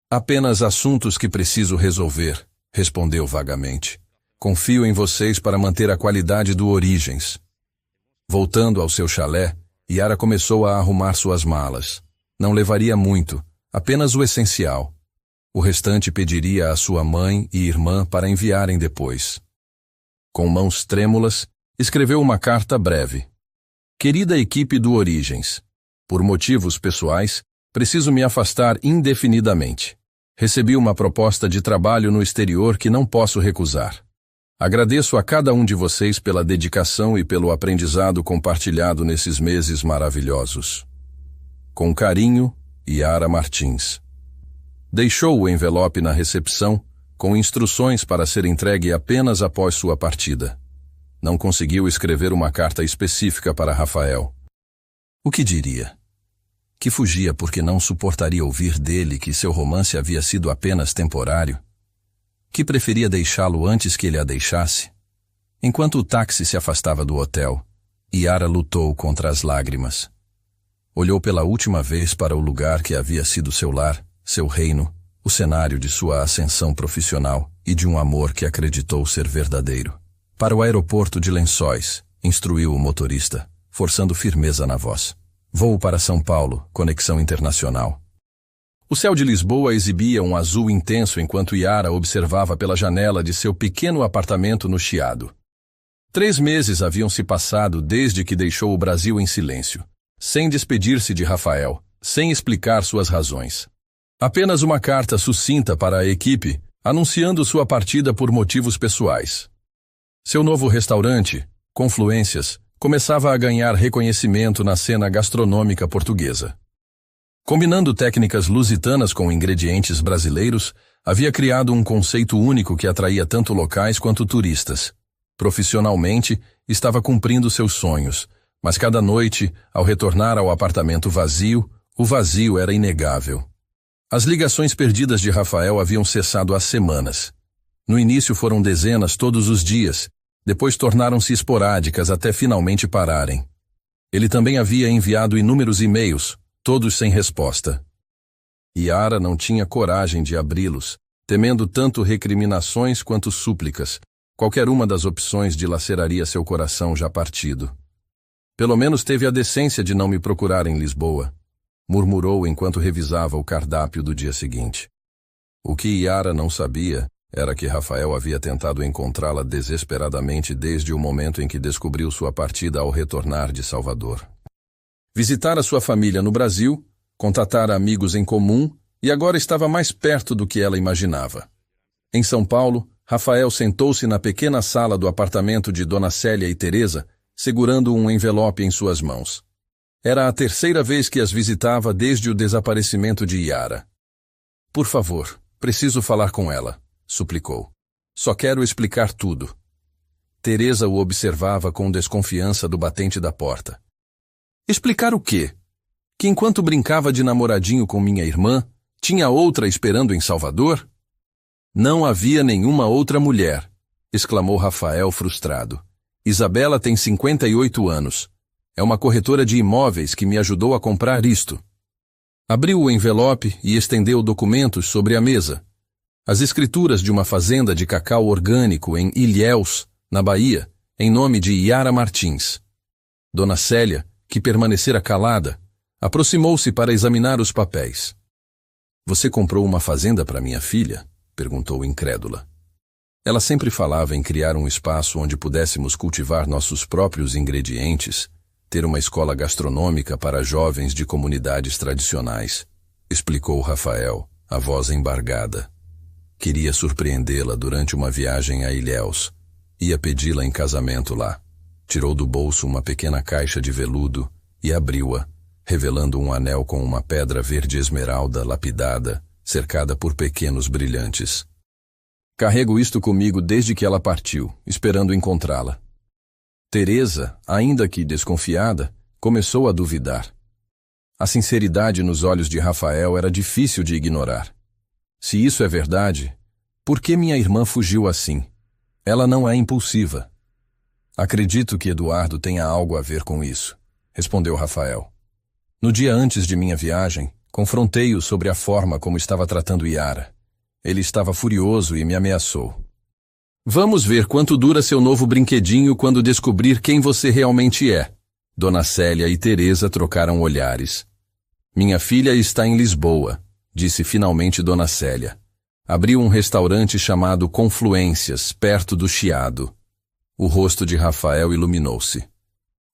Apenas assuntos que preciso resolver, respondeu vagamente. Confio em vocês para manter a qualidade do Origens. Voltando ao seu chalé, Yara começou a arrumar suas malas. Não levaria muito, apenas o essencial. O restante pediria à sua mãe e irmã para enviarem depois. Com mãos trêmulas, escreveu uma carta breve. Querida equipe do Origens, por motivos pessoais, preciso me afastar indefinidamente. Recebi uma proposta de trabalho no exterior que não posso recusar. Agradeço a cada um de vocês pela dedicação e pelo aprendizado compartilhado nesses meses maravilhosos. Com carinho, Yara Martins. Deixou o envelope na recepção, com instruções para ser entregue apenas após sua partida. Não conseguiu escrever uma carta específica para Rafael. O que diria? Que fugia porque não suportaria ouvir dele que seu romance havia sido apenas temporário? que preferia deixá-lo antes que ele a deixasse. Enquanto o táxi se afastava do hotel, Yara lutou contra as lágrimas. Olhou pela última vez para o lugar que havia sido seu lar, seu reino, o cenário de sua ascensão profissional e de um amor que acreditou ser verdadeiro. Para o aeroporto de Lençóis, instruiu o motorista, forçando firmeza na voz. Voo para São Paulo, conexão internacional. O céu de Lisboa exibia um azul intenso enquanto Yara observava pela janela de seu pequeno apartamento no Chiado. 3 meses haviam se passado desde que deixou o Brasil em silêncio, sem despedir-se de Rafael, sem explicar suas razões. Apenas uma carta sucinta para a equipe, anunciando sua partida por motivos pessoais. Seu novo restaurante, Confluências, começava a ganhar reconhecimento na cena gastronômica portuguesa. Combinando técnicas lusitanas com ingredientes brasileiros, havia criado um conceito único que atraía tanto locais quanto turistas. Profissionalmente, estava cumprindo seus sonhos, mas cada noite, ao retornar ao apartamento vazio, o vazio era inegável. As ligações perdidas de Rafael haviam cessado há semanas. No início foram dezenas todos os dias, depois tornaram-se esporádicas até finalmente pararem. Ele também havia enviado inúmeros e-mails, todos sem resposta. Yara não tinha coragem de abri-los, temendo tanto recriminações quanto súplicas. Qualquer uma das opções dilaceraria seu coração já partido. Pelo menos teve a decência de não me procurar em Lisboa, murmurou enquanto revisava o cardápio do dia seguinte. O que Yara não sabia era que Rafael havia tentado encontrá-la desesperadamente desde o momento em que descobriu sua partida ao retornar de Salvador. Visitara sua família no Brasil, contatara amigos em comum e agora estava mais perto do que ela imaginava. Em São Paulo, Rafael sentou-se na pequena sala do apartamento de Dona Célia e Teresa, segurando um envelope em suas mãos. Era a 3ª vez que as visitava desde o desaparecimento de Yara. Por favor, preciso falar com ela, suplicou. Só quero explicar tudo. Teresa o observava com desconfiança do batente da porta. Explicar o quê? Que enquanto brincava de namoradinho com minha irmã, tinha outra esperando em Salvador? Não havia nenhuma outra mulher, exclamou Rafael frustrado. Isabela tem 58 anos. É uma corretora de imóveis que me ajudou a comprar isto. Abriu o envelope e estendeu documentos sobre a mesa. As escrituras de uma fazenda de cacau orgânico em Ilhéus, na Bahia, em nome de Yara Martins. Dona Célia, que permanecera calada, aproximou-se para examinar os papéis. Você comprou uma fazenda para minha filha? Perguntou incrédula. Ela sempre falava em criar um espaço onde pudéssemos cultivar nossos próprios ingredientes, ter uma escola gastronômica para jovens de comunidades tradicionais, explicou Rafael, a voz embargada. Queria surpreendê-la durante uma viagem a Ilhéus. Ia pedi-la em casamento lá. Tirou do bolso uma pequena caixa de veludo e abriu-a, revelando um anel com uma pedra verde esmeralda lapidada, cercada por pequenos brilhantes. Carrego isto comigo desde que ela partiu, esperando encontrá-la. Teresa, ainda que desconfiada, começou a duvidar. A sinceridade nos olhos de Rafael era difícil de ignorar. Se isso é verdade, por que minha irmã fugiu assim? Ela não é impulsiva. Acredito que Eduardo tenha algo a ver com isso, respondeu Rafael. No dia antes de minha viagem, confrontei-o sobre a forma como estava tratando Yara. Ele estava furioso e me ameaçou. Vamos ver quanto dura seu novo brinquedinho quando descobrir quem você realmente é. Dona Célia e Teresa trocaram olhares. Minha filha está em Lisboa, disse finalmente Dona Célia. Abriu um restaurante chamado Confluências, perto do Chiado. O rosto de Rafael iluminou-se.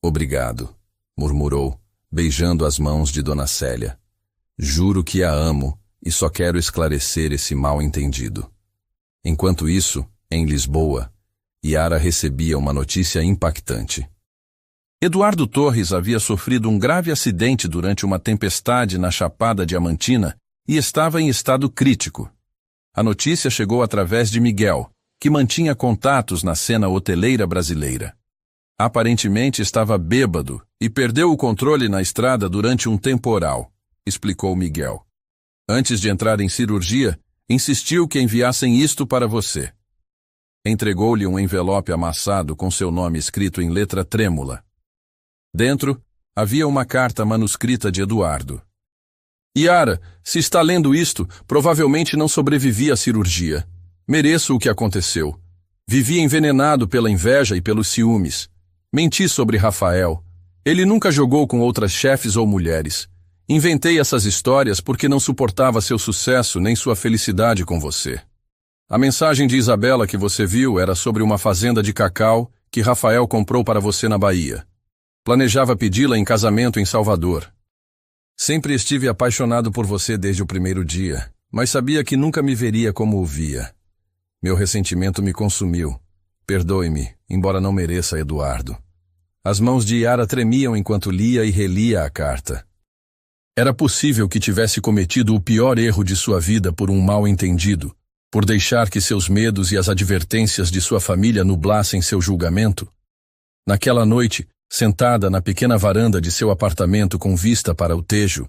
Obrigado, murmurou, beijando as mãos de Dona Célia. Juro que a amo e só quero esclarecer esse mal-entendido. Enquanto isso, em Lisboa, Yara recebia uma notícia impactante. Eduardo Torres havia sofrido um grave acidente durante uma tempestade na Chapada Diamantina e estava em estado crítico. A notícia chegou através de Miguel, que mantinha contatos na cena hoteleira brasileira. Aparentemente estava bêbado e perdeu o controle na estrada durante um temporal, explicou Miguel. Antes de entrar em cirurgia, Insistiu que enviassem isto para você. Entregou-lhe um envelope amassado com seu nome escrito em letra trêmula. Dentro, havia uma carta manuscrita de Eduardo. Yara, se está lendo isto, provavelmente não sobrevivi à cirurgia. Mereço o que aconteceu. Vivi envenenado pela inveja e pelos ciúmes. Menti sobre Rafael. Ele nunca jogou com outras chefes ou mulheres. Inventei essas histórias porque não suportava seu sucesso nem sua felicidade com você. A mensagem de Isabela que você viu era sobre uma fazenda de cacau que Rafael comprou para você na Bahia. Planejava pedi-la em casamento em Salvador. Sempre estive apaixonado por você desde o primeiro dia, mas sabia que nunca me veria como o via. Meu ressentimento me consumiu. Perdoe-me, embora não mereça, Eduardo. As mãos de Yara tremiam enquanto lia e relia a carta. Era possível que tivesse cometido o pior erro de sua vida por um mal-entendido, por deixar que seus medos e as advertências de sua família nublassem seu julgamento? Naquela noite, sentada na pequena varanda de seu apartamento com vista para o Tejo,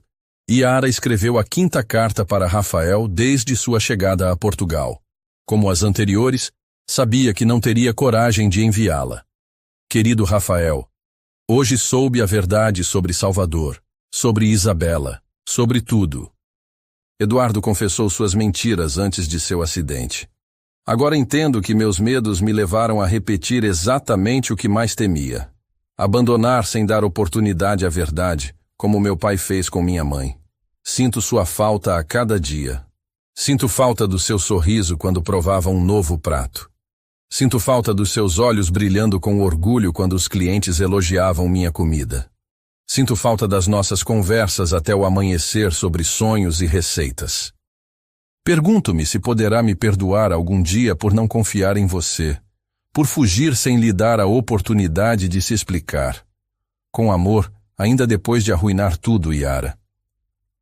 Yara escreveu a 5ª carta para Rafael desde sua chegada a Portugal. Como as anteriores, sabia que não teria coragem de enviá-la. Querido Rafael, hoje soube a verdade sobre Salvador, sobre Isabela, sobre tudo. Eduardo confessou suas mentiras antes de seu acidente. Agora entendo que meus medos me levaram a repetir exatamente o que mais temia. Abandonar sem dar oportunidade à verdade, como meu pai fez com minha mãe. Sinto sua falta a cada dia. Sinto falta do seu sorriso quando provava um novo prato. Sinto falta dos seus olhos brilhando com orgulho quando os clientes elogiavam minha comida. Sinto falta das nossas conversas até o amanhecer sobre sonhos e receitas. Pergunto-me se poderá me perdoar algum dia por não confiar em você, por fugir sem lhe dar a oportunidade de se explicar. Com amor, ainda depois de arruinar tudo, Yara.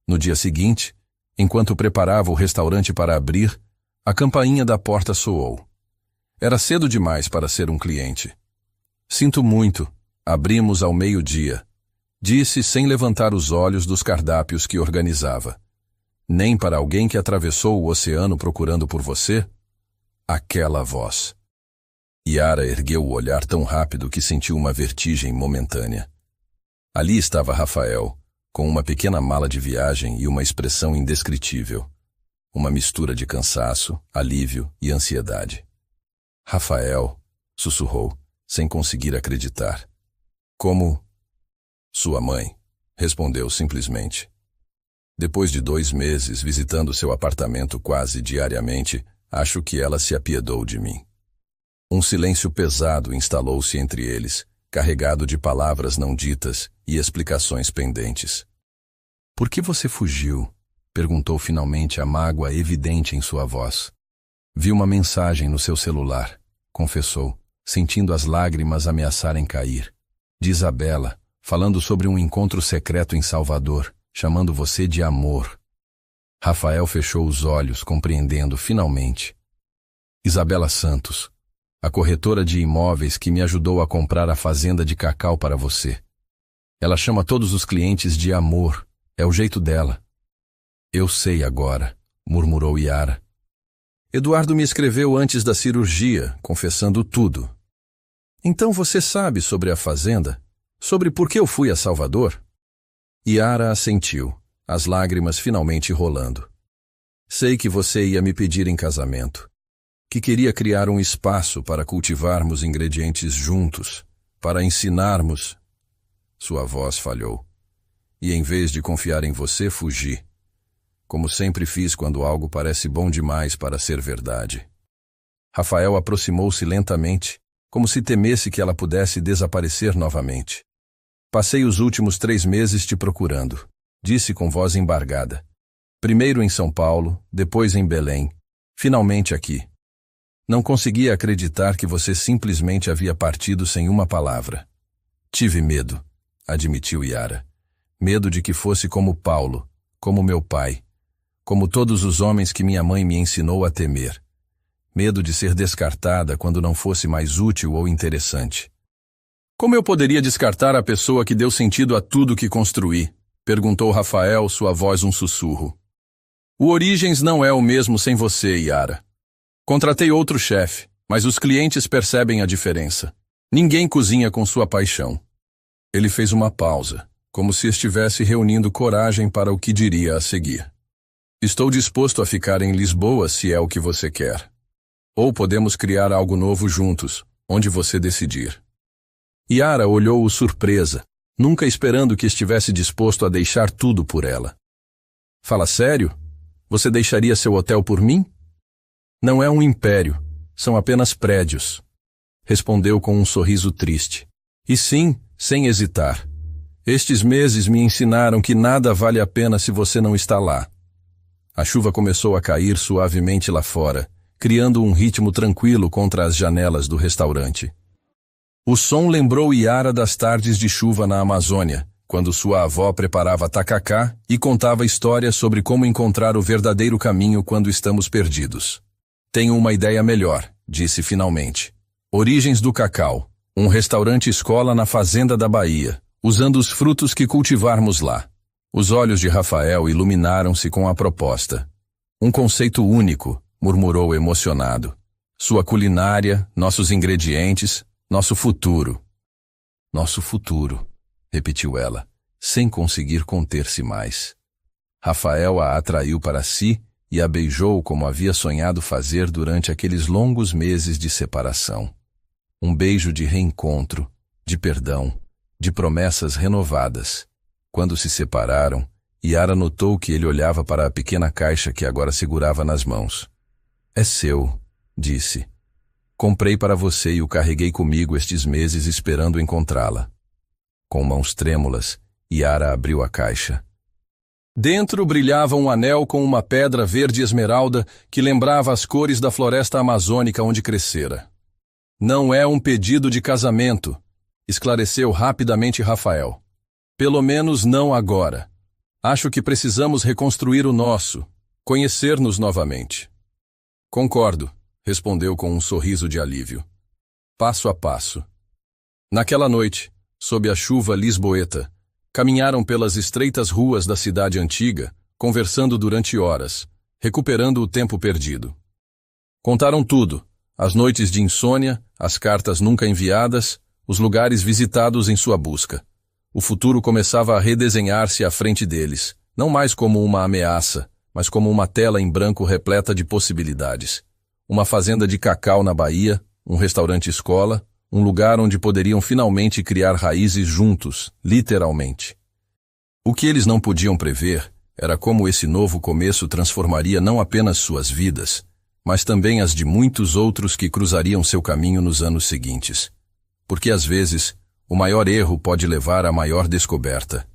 No dia seguinte, enquanto preparava o restaurante para abrir, a campainha da porta soou. Era cedo demais para ser um cliente. Sinto muito, abrimos ao meio-dia, disse sem levantar os olhos dos cardápios que organizava. Nem para alguém que atravessou o oceano procurando por você? Aquela voz. Yara ergueu o olhar tão rápido que sentiu uma vertigem momentânea. Ali estava Rafael, com uma pequena mala de viagem e uma expressão indescritível. Uma mistura de cansaço, alívio e ansiedade. Rafael, sussurrou, sem conseguir acreditar. Como? Sua mãe, respondeu simplesmente. Depois de 2 meses visitando seu apartamento quase diariamente, acho que ela se apiedou de mim. Um silêncio pesado instalou-se entre eles, carregado de palavras não ditas e explicações pendentes. Por que você fugiu? Perguntou finalmente a mágoa evidente em sua voz. Vi uma mensagem no seu celular, confessou, sentindo as lágrimas ameaçarem cair. De Isabela, falando sobre um encontro secreto em Salvador, chamando você de amor. Rafael fechou os olhos, compreendendo finalmente. Isabela Santos, a corretora de imóveis que me ajudou a comprar a fazenda de cacau para você. Ela chama todos os clientes de amor, é o jeito dela. Eu sei agora, murmurou Yara. Eduardo me escreveu antes da cirurgia, confessando tudo. Então você sabe sobre a fazenda? Sobre por que eu fui a Salvador? Yara assentiu, as lágrimas finalmente rolando. Sei que você ia me pedir em casamento. Que queria criar um espaço para cultivarmos ingredientes juntos, para ensinarmos. Sua voz falhou. E em vez de confiar em você, fugi. Como sempre fiz quando algo parece bom demais para ser verdade. Rafael aproximou-se lentamente, como se temesse que ela pudesse desaparecer novamente. Passei os últimos 3 meses te procurando, disse com voz embargada. Primeiro em São Paulo, depois em Belém, finalmente aqui. Não conseguia acreditar que você simplesmente havia partido sem uma palavra. Tive medo, admitiu Yara. Medo de que fosse como Paulo, como meu pai, como todos os homens que minha mãe me ensinou a temer. Medo de ser descartada quando não fosse mais útil ou interessante. Como eu poderia descartar a pessoa que deu sentido a tudo que construí? Perguntou Rafael, sua voz um sussurro. O Origens não é o mesmo sem você, Yara. Contratei outro chefe, mas os clientes percebem a diferença. Ninguém cozinha com sua paixão. Ele fez uma pausa, como se estivesse reunindo coragem para o que diria a seguir. Estou disposto a ficar em Lisboa se é o que você quer. Ou podemos criar algo novo juntos, onde você decidir. Yara olhou-o surpresa, nunca esperando que estivesse disposto a deixar tudo por ela. Fala sério? Você deixaria seu hotel por mim? Não é um império, são apenas prédios. Respondeu com um sorriso triste. E sim, sem hesitar. Estes meses me ensinaram que nada vale a pena se você não está lá. A chuva começou a cair suavemente lá fora, criando um ritmo tranquilo contra as janelas do restaurante. O som lembrou Yara das tardes de chuva na Amazônia, quando sua avó preparava tacacá e contava histórias sobre como encontrar o verdadeiro caminho quando estamos perdidos. Tenho uma ideia melhor, disse finalmente. Origens do Cacau, um restaurante-escola na fazenda da Bahia, usando os frutos que cultivarmos lá. Os olhos de Rafael iluminaram-se com a proposta. Um conceito único, murmurou emocionado. Sua culinária, nossos ingredientes, nosso futuro. Nosso futuro, repetiu ela, sem conseguir conter-se mais. Rafael a atraiu para si e a beijou como havia sonhado fazer durante aqueles longos meses de separação. Um beijo de reencontro, de perdão, de promessas renovadas. Quando se separaram, Yara notou que ele olhava para a pequena caixa que agora segurava nas mãos. É seu, disse. Comprei para você e o carreguei comigo estes meses esperando encontrá-la. Com mãos trêmulas, Yara abriu a caixa. Dentro brilhava um anel com uma pedra verde esmeralda que lembrava as cores da floresta amazônica onde crescera. Não é um pedido de casamento, esclareceu rapidamente Rafael. Pelo menos não agora. Acho que precisamos reconstruir o nosso, conhecer-nos novamente. Concordo, respondeu com um sorriso de alívio. Passo a passo. Naquela noite, sob a chuva lisboeta, caminharam pelas estreitas ruas da cidade antiga, conversando durante horas, recuperando o tempo perdido. Contaram tudo, as noites de insônia, as cartas nunca enviadas, os lugares visitados em sua busca. O futuro começava a redesenhar-se à frente deles, não mais como uma ameaça, mas como uma tela em branco repleta de possibilidades. Uma fazenda de cacau na Bahia, um restaurante-escola, um lugar onde poderiam finalmente criar raízes juntos, literalmente. O que eles não podiam prever era como esse novo começo transformaria não apenas suas vidas, mas também as de muitos outros que cruzariam seu caminho nos anos seguintes. Porque às vezes, o maior erro pode levar à maior descoberta.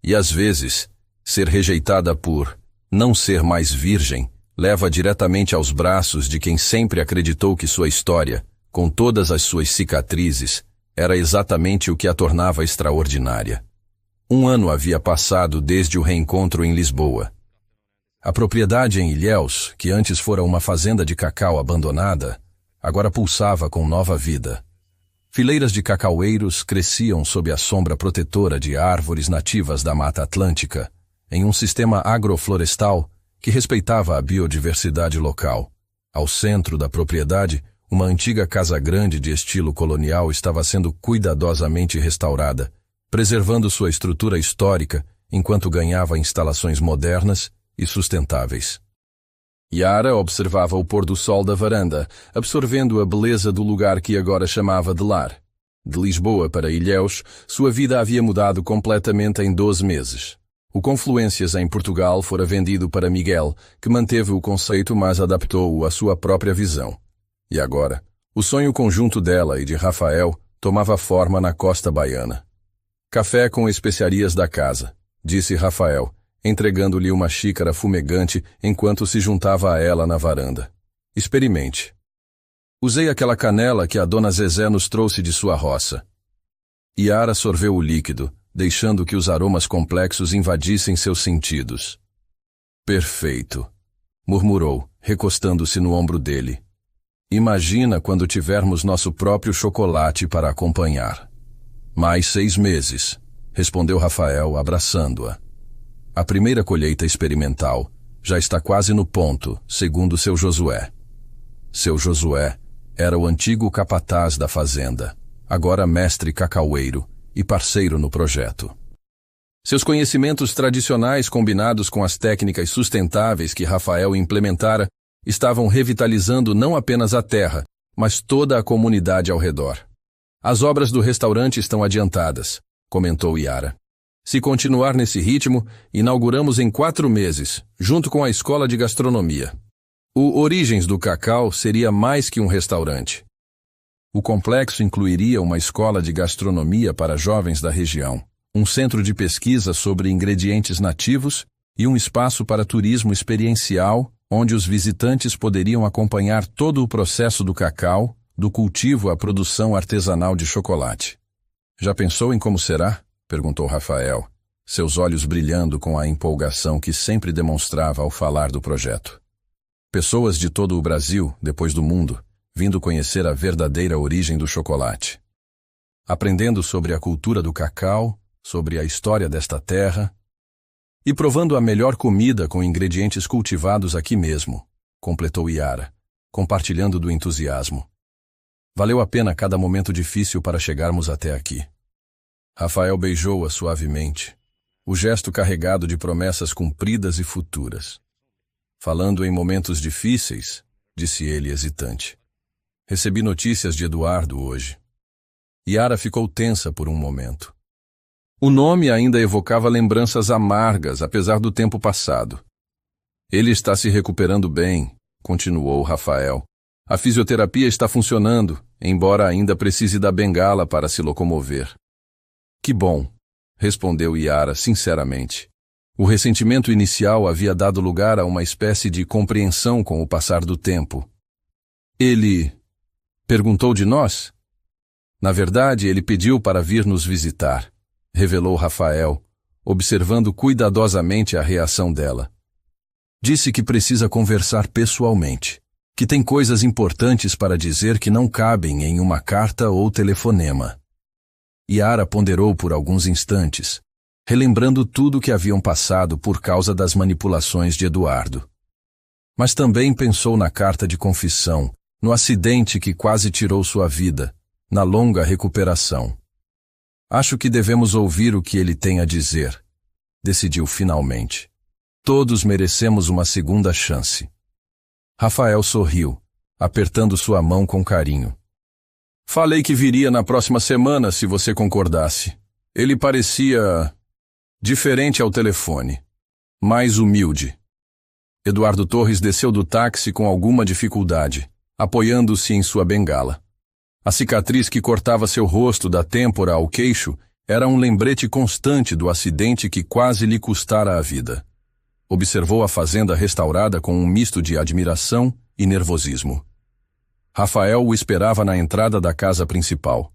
E às vezes, ser rejeitada por não ser mais virgem leva diretamente aos braços de quem sempre acreditou que sua história, com todas as suas cicatrizes, era exatamente o que a tornava extraordinária. 1 ano havia passado desde o reencontro em Lisboa. A propriedade em Ilhéus, que antes fora uma fazenda de cacau abandonada, agora pulsava com nova vida. Fileiras de cacaueiros cresciam sob a sombra protetora de árvores nativas da Mata Atlântica, em um sistema agroflorestal que respeitava a biodiversidade local. Ao centro da propriedade, uma antiga casa grande de estilo colonial estava sendo cuidadosamente restaurada, preservando sua estrutura histórica enquanto ganhava instalações modernas e sustentáveis. Yara observava o pôr do sol da varanda, absorvendo a beleza do lugar que agora chamava de lar. De Lisboa para Ilhéus, sua vida havia mudado completamente em 12 meses. O Confluências em Portugal fora vendido para Miguel, que manteve o conceito mas adaptou-o à sua própria visão. E agora, o sonho conjunto dela e de Rafael tomava forma na costa baiana. Café com especiarias da casa, disse Rafael, entregando-lhe uma xícara fumegante enquanto se juntava a ela na varanda. Experimente. Usei aquela canela que a dona Zezé nos trouxe de sua roça. Yara sorveu o líquido, deixando que os aromas complexos invadissem seus sentidos. Perfeito, murmurou, recostando-se no ombro dele. Imagina quando tivermos nosso próprio chocolate para acompanhar. Mais 6 meses, respondeu Rafael, abraçando-a. A primeira colheita experimental, Já está quase no ponto, segundo seu Josué. Seu Josué era o antigo capataz da fazenda, agora mestre cacaueiro e parceiro no projeto. Seus conhecimentos tradicionais combinados com as técnicas sustentáveis que Rafael implementara estavam revitalizando não apenas a terra, mas toda a comunidade ao redor. As obras do restaurante estão adiantadas, comentou Yara. Se continuar nesse ritmo, inauguramos em 4 meses, junto com a escola de gastronomia. O Origens do Cacau seria mais que um restaurante. O complexo incluiria uma escola de gastronomia para jovens da região, um centro de pesquisa sobre ingredientes nativos e um espaço para turismo experiencial, onde os visitantes poderiam acompanhar todo o processo do cacau, do cultivo à produção artesanal de chocolate. Já pensou em como será? Perguntou Rafael, seus olhos brilhando com a empolgação que sempre demonstrava ao falar do projeto. Pessoas de todo o Brasil, depois do mundo, vindo conhecer a verdadeira origem do chocolate. Aprendendo sobre a cultura do cacau, sobre a história desta terra, e provando a melhor comida com ingredientes cultivados aqui mesmo, completou Yara, compartilhando do entusiasmo. Valeu a pena cada momento difícil para chegarmos até aqui. Rafael beijou-a suavemente, o gesto carregado de promessas cumpridas e futuras. Falando em momentos difíceis, disse ele hesitante. Recebi notícias de Eduardo hoje. Yara ficou tensa por um momento. O nome ainda evocava lembranças amargas, apesar do tempo passado. Ele está se recuperando bem, continuou Rafael. A fisioterapia está funcionando, embora ainda precise da bengala para se locomover. Que bom, respondeu Yara sinceramente. O ressentimento inicial havia dado lugar a uma espécie de compreensão com o passar do tempo. Ele perguntou de nós? Na verdade, ele pediu para vir nos visitar, revelou Rafael, observando cuidadosamente a reação dela. Disse que precisa conversar pessoalmente, que tem coisas importantes para dizer que não cabem em uma carta ou telefonema. Yara ponderou por alguns instantes, relembrando tudo o que haviam passado por causa das manipulações de Eduardo. Mas também pensou na carta de confissão, no acidente que quase tirou sua vida, na longa recuperação. Acho que devemos ouvir o que ele tem a dizer, decidiu finalmente. Todos merecemos uma segunda chance. Rafael sorriu, apertando sua mão com carinho. Falei que viria na próxima semana se você concordasse. Ele parecia diferente ao telefone, mais humilde. Eduardo Torres desceu do táxi com alguma dificuldade, apoiando-se em sua bengala. A cicatriz que cortava seu rosto da têmpora ao queixo era um lembrete constante do acidente que quase lhe custara a vida. Observou a fazenda restaurada com um misto de admiração e nervosismo. Rafael o esperava na entrada da casa principal.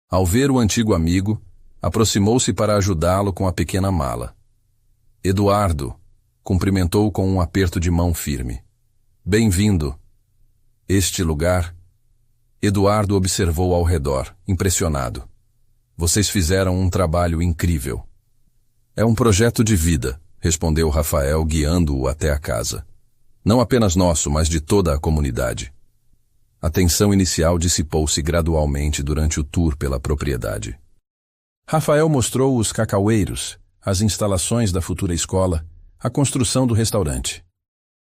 Ao ver o antigo amigo, aproximou-se para ajudá-lo com a pequena mala. Eduardo, cumprimentou com um aperto de mão firme. Bem-vindo. Este lugar... Eduardo observou ao redor, impressionado. Vocês fizeram um trabalho incrível. É um projeto de vida, respondeu Rafael, guiando-o até a casa. Não apenas nosso, mas de toda a comunidade. A tensão inicial dissipou-se gradualmente durante o tour pela propriedade. Rafael mostrou os cacaueiros, as instalações da futura escola, a construção do restaurante.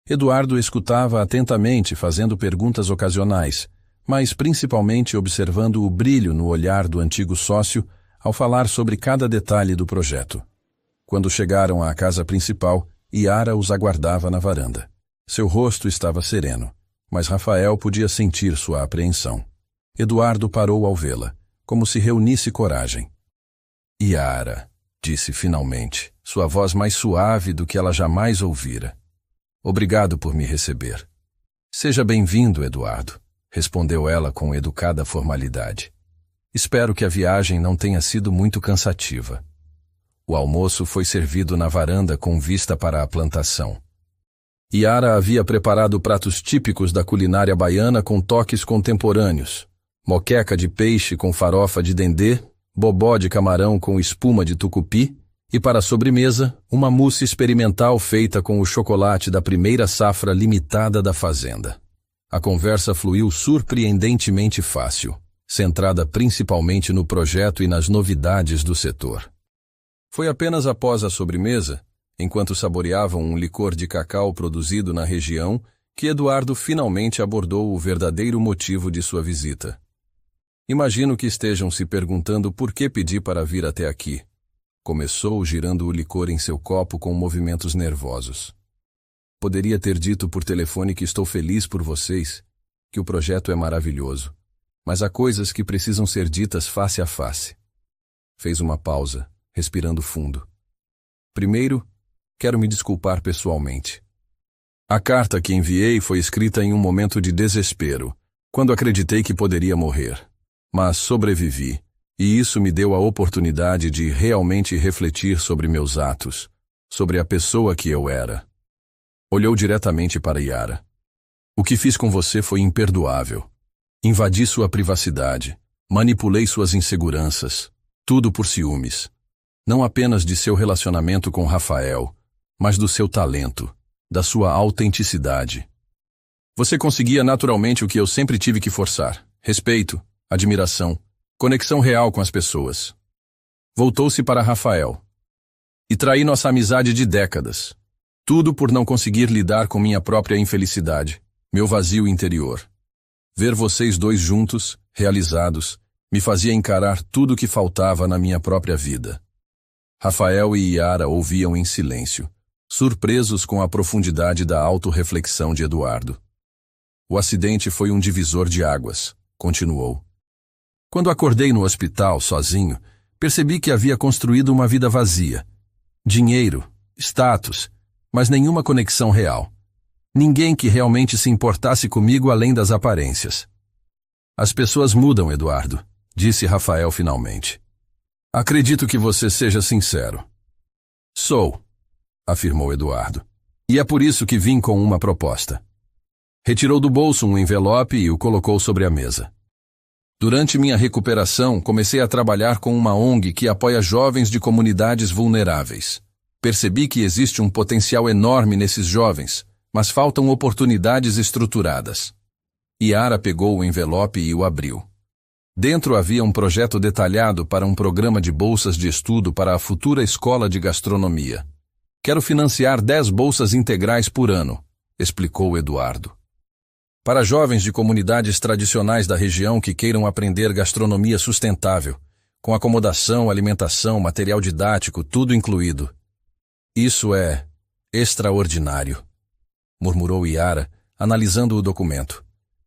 Eduardo escutava atentamente, fazendo perguntas ocasionais, mas principalmente observando o brilho no olhar do antigo sócio ao falar sobre cada detalhe do projeto. Quando chegaram à casa principal, Yara os aguardava na varanda. Seu rosto estava sereno, mas Rafael podia sentir sua apreensão. Eduardo parou ao vê-la, como se reunisse coragem. Yara, disse finalmente, sua voz mais suave do que ela jamais ouvira. Obrigado por me receber. Seja bem-vindo, Eduardo, respondeu ela com educada formalidade. Espero que a viagem não tenha sido muito cansativa. O almoço foi servido na varanda com vista para a plantação. Yara havia preparado pratos típicos da culinária baiana com toques contemporâneos. Moqueca de peixe com farofa de dendê, bobó de camarão com espuma de tucupi E para a sobremesa, uma mousse experimental feita com o chocolate da primeira safra limitada da fazenda. A conversa fluiu surpreendentemente fácil, centrada principalmente no projeto e nas novidades do setor. Foi apenas após a sobremesa, enquanto saboreavam um licor de cacau produzido na região, que Eduardo finalmente abordou o verdadeiro motivo de sua visita. Imagino que estejam se perguntando por que pedi para vir até aqui. Começou girando o licor em seu copo com movimentos nervosos. Poderia ter dito por telefone que estou feliz por vocês, que o projeto é maravilhoso, mas há coisas que precisam ser ditas face a face. Fez uma pausa, respirando fundo. Primeiro, quero me desculpar pessoalmente. A carta que enviei foi escrita em um momento de desespero, quando acreditei que poderia morrer. Mas sobrevivi, e isso me deu a oportunidade de realmente refletir sobre meus atos, sobre a pessoa que eu era. Olhou diretamente para Yara. O que fiz com você foi imperdoável. Invadi sua privacidade, manipulei suas inseguranças, tudo por ciúmes. Não apenas de seu relacionamento com Rafael, mas do seu talento, da sua autenticidade. Você conseguia naturalmente o que eu sempre tive que forçar: respeito, admiração, conexão real com as pessoas. Voltou-se para Rafael. E traí nossa amizade de décadas. Tudo por não conseguir lidar com minha própria infelicidade, meu vazio interior. Ver vocês dois juntos, realizados, me fazia encarar tudo o que faltava na minha própria vida. Rafael e Yara ouviam em silêncio, surpresos com a profundidade da autorreflexão de Eduardo. O acidente foi um divisor de águas, continuou. Quando acordei no hospital, sozinho, percebi que havia construído uma vida vazia. Dinheiro, status, mas nenhuma conexão real. Ninguém que realmente se importasse comigo além das aparências. As pessoas mudam, Eduardo, disse Rafael finalmente. Acredito que você seja sincero. Sou, afirmou Eduardo. E é por isso que vim com uma proposta. Retirou do bolso um envelope e o colocou sobre a mesa. Durante minha recuperação, comecei a trabalhar com uma ONG que apoia jovens de comunidades vulneráveis. Percebi que existe um potencial enorme nesses jovens, mas faltam oportunidades estruturadas. Yara pegou o envelope e o abriu. Dentro havia um projeto detalhado para um programa de bolsas de estudo para a futura escola de gastronomia. Quero financiar 10 bolsas integrais por ano, explicou Eduardo. Para jovens de comunidades tradicionais da região que queiram aprender gastronomia sustentável, com acomodação, alimentação, material didático, tudo incluído. Isso é extraordinário, murmurou Yara, analisando o documento.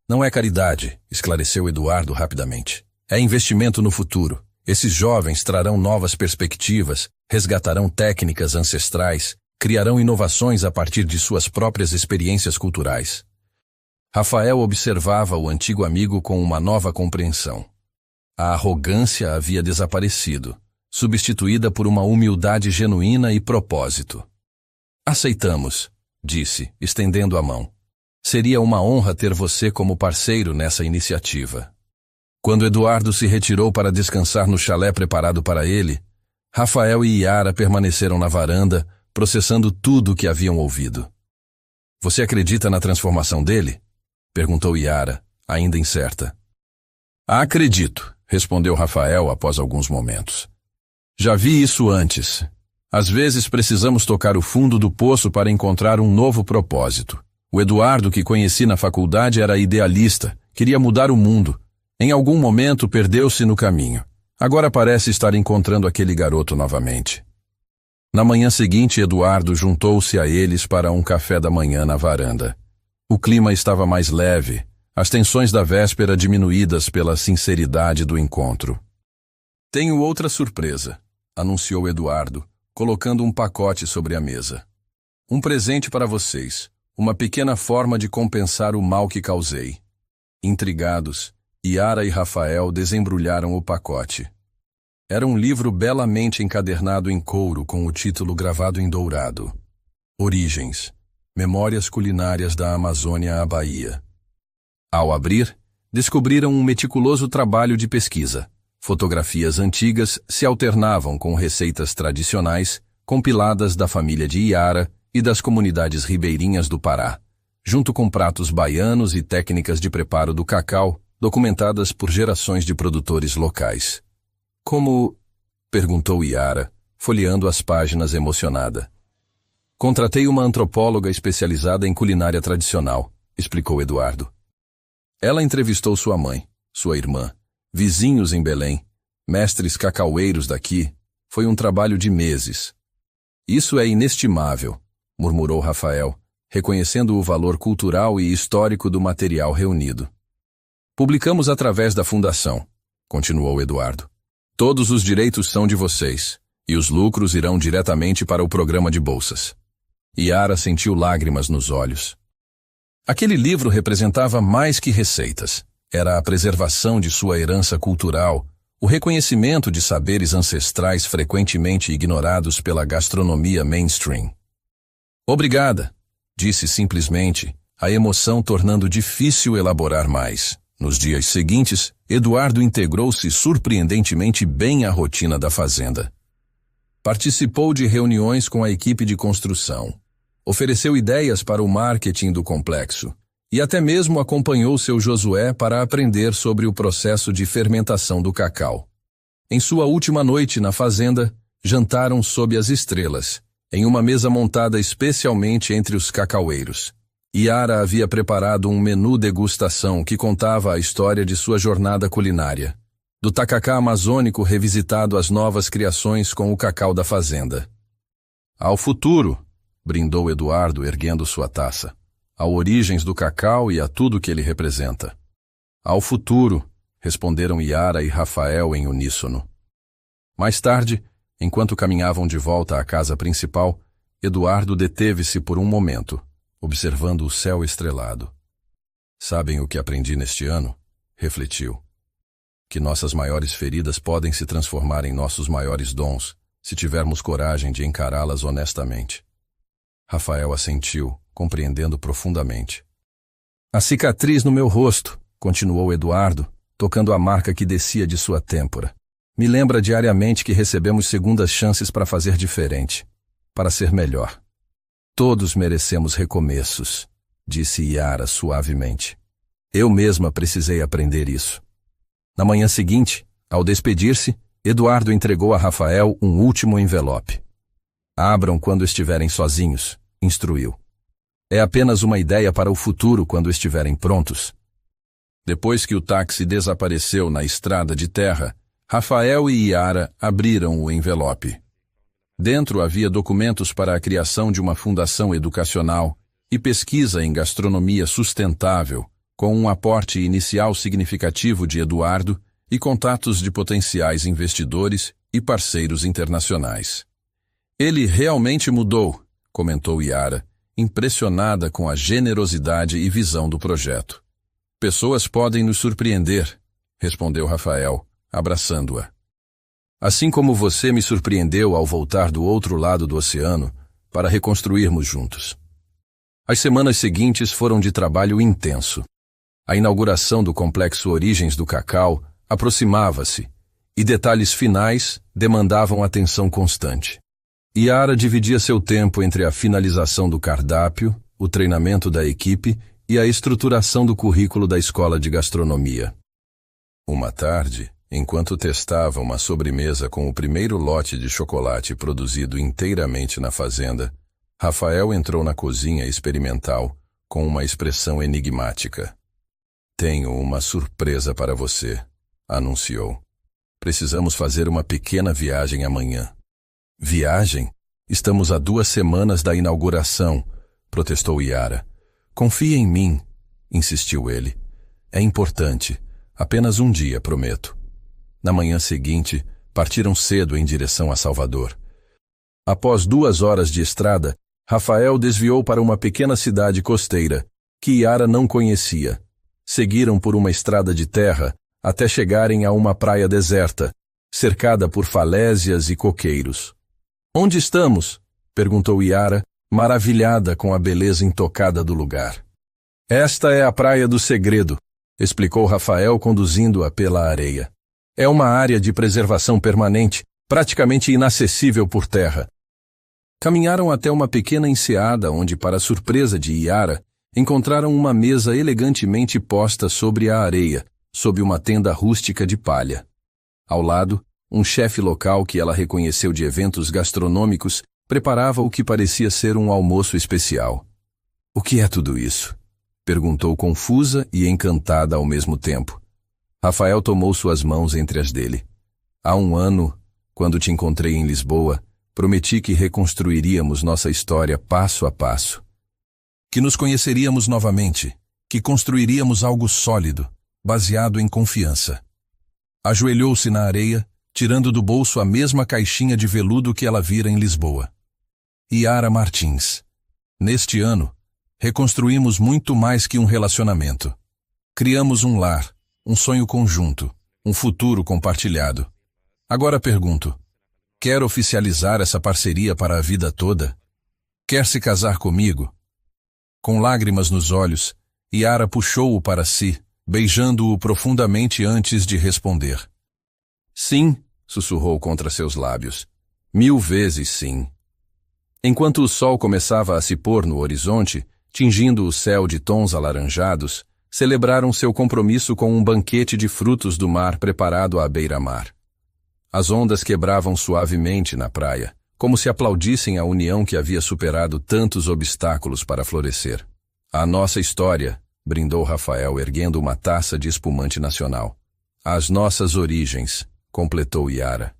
Não é caridade, esclareceu Eduardo rapidamente. É investimento no futuro. Esses jovens trarão novas perspectivas, resgatarão técnicas ancestrais, criarão inovações a partir de suas próprias experiências culturais. Rafael observava o antigo amigo com uma nova compreensão. A arrogância havia desaparecido, substituída por uma humildade genuína e propósito. Aceitamos, disse, estendendo a mão. Seria uma honra ter você como parceiro nessa iniciativa. Quando Eduardo se retirou para descansar no chalé preparado para ele, Rafael e Yara permaneceram na varanda, processando tudo o que haviam ouvido. Você acredita na transformação dele? Perguntou Yara, ainda incerta. Acredito, respondeu Rafael após alguns momentos. Já vi isso antes. Às vezes precisamos tocar o fundo do poço para encontrar um novo propósito. O Eduardo que conheci na faculdade era idealista, queria mudar o mundo. Em algum momento perdeu-se no caminho. Agora parece estar encontrando aquele garoto novamente. Na manhã seguinte, Eduardo juntou-se a eles para um café da manhã na varanda. O clima estava mais leve, as tensões da véspera diminuídas pela sinceridade do encontro. Tenho outra surpresa, anunciou Eduardo, colocando um pacote sobre a mesa. Um presente para vocês, uma pequena forma de compensar o mal que causei. Intrigados, Yara e Rafael desembrulharam o pacote. Era um livro belamente encadernado em couro com o título gravado em dourado. Origens. Memórias culinárias da Amazônia à Bahia. Ao abrir, descobriram um meticuloso trabalho de pesquisa, Fotografias antigas se alternavam com receitas tradicionais, compiladas da família de Iara e das comunidades ribeirinhas do Pará, junto com pratos baianos e técnicas de preparo do cacau, documentadas por gerações de produtores locais. Como? Perguntou Iara, folheando as páginas emocionada. Contratei uma antropóloga especializada em culinária tradicional, explicou Eduardo. Ela entrevistou sua mãe, sua irmã, vizinhos em Belém, mestres cacaueiros daqui. Foi um trabalho de meses. Isso é inestimável, murmurou Rafael, reconhecendo o valor cultural e histórico do material reunido. Publicamos através da fundação, continuou Eduardo. Todos os direitos são de vocês, e os lucros irão diretamente para o programa de bolsas. Iara sentiu lágrimas nos olhos. Aquele livro representava mais que receitas. Era a preservação de sua herança cultural, o reconhecimento de saberes ancestrais frequentemente ignorados pela gastronomia mainstream. Obrigada, disse simplesmente, a emoção tornando difícil elaborar mais. Nos dias seguintes, Eduardo integrou-se surpreendentemente bem à rotina da fazenda. Participou de reuniões com a equipe de construção, ofereceu ideias para o marketing do complexo e até mesmo acompanhou seu Josué para aprender sobre o processo de fermentação do cacau. Em sua última noite na fazenda, jantaram sob as estrelas, em uma mesa montada especialmente entre os cacaueiros. Iara havia preparado um menu degustação que contava a história de sua jornada culinária, do tacacá amazônico revisitado às novas criações com o cacau da fazenda. Ao futuro, brindou Eduardo erguendo sua taça, ao origens do cacau e a tudo que ele representa. Ao futuro, responderam Iara e Rafael em uníssono. Mais tarde, enquanto caminhavam de volta à casa principal, Eduardo deteve-se por um momento, observando o céu estrelado. Sabem o que aprendi neste ano? Refletiu. Que nossas maiores feridas podem se transformar em nossos maiores dons, se tivermos coragem de encará-las honestamente. Rafael assentiu, compreendendo profundamente. A cicatriz no meu rosto, continuou Eduardo, tocando a marca que descia de sua têmpora. Me lembra diariamente que recebemos segundas chances para fazer diferente, para ser melhor. Todos merecemos recomeços, disse Iara suavemente. Eu mesma precisei aprender isso. Na manhã seguinte, ao despedir-se, Eduardo entregou a Rafael um último envelope. Abram quando estiverem sozinhos, instruiu. É apenas uma ideia para o futuro quando estiverem prontos. Depois que o táxi desapareceu na estrada de terra, Rafael e Iara abriram o envelope. Dentro havia documentos para a criação de uma fundação educacional e pesquisa em gastronomia sustentável, com um aporte inicial significativo de Eduardo e contatos de potenciais investidores e parceiros internacionais. Ele realmente mudou, comentou Iara, impressionada com a generosidade e visão do projeto. Pessoas podem nos surpreender, respondeu Rafael, abraçando-a. Assim como você me surpreendeu ao voltar do outro lado do oceano para reconstruirmos juntos. As semanas seguintes foram de trabalho intenso. A inauguração do complexo Origens do Cacau aproximava-se, e detalhes finais demandavam atenção constante. Iara dividia seu tempo entre a finalização do cardápio, o treinamento da equipe e a estruturação do currículo da escola de gastronomia. Uma tarde, enquanto testava uma sobremesa com o primeiro lote de chocolate produzido inteiramente na fazenda, Rafael entrou na cozinha experimental com uma expressão enigmática. Tenho uma surpresa para você, anunciou. Precisamos fazer uma pequena viagem amanhã. Viagem? Estamos a 2 semanas da inauguração, protestou Iara. Confie em mim, insistiu ele. É importante. Apenas um dia, prometo. Na manhã seguinte, partiram cedo em direção a Salvador. Após 2 horas de estrada, Rafael desviou para uma pequena cidade costeira, que Iara não conhecia. Seguiram por uma estrada de terra até chegarem a uma praia deserta, cercada por falésias e coqueiros. Onde estamos? Perguntou Iara, maravilhada com a beleza intocada do lugar. Esta é a Praia do Segredo, explicou Rafael conduzindo-a pela areia. É uma área de preservação permanente, praticamente inacessível por terra. Caminharam até uma pequena enseada onde, para surpresa de Yara, encontraram uma mesa elegantemente posta sobre a areia, sob uma tenda rústica de palha. Ao lado, um chefe local que ela reconheceu de eventos gastronômicos preparava o que parecia ser um almoço especial. "O que é tudo isso?" perguntou confusa e encantada ao mesmo tempo. Rafael tomou suas mãos entre as dele. "Há um ano, quando te encontrei em Lisboa, prometi que reconstruiríamos nossa história passo a passo. Que nos conheceríamos novamente, que construiríamos algo sólido, baseado em confiança." Ajoelhou-se na areia, tirando do bolso a mesma caixinha de veludo que ela vira em Lisboa. "Yara Martins, neste ano, reconstruímos muito mais que um relacionamento. Criamos um lar, um sonho conjunto, um futuro compartilhado. Agora pergunto, quer oficializar essa parceria para a vida toda? Quer se casar comigo?" Com lágrimas nos olhos, Yara puxou-o para si, beijando-o profundamente antes de responder. "Sim", sussurrou contra seus lábios. "1000 vezes sim." Enquanto o sol começava a se pôr no horizonte, tingindo o céu de tons alaranjados, celebraram seu compromisso com um banquete de frutos do mar preparado à beira-mar. As ondas quebravam suavemente na praia, como se aplaudissem a união que havia superado tantos obstáculos para florescer. "A nossa história", brindou Rafael, erguendo uma taça de espumante nacional. "Às nossas origens", completou Yara,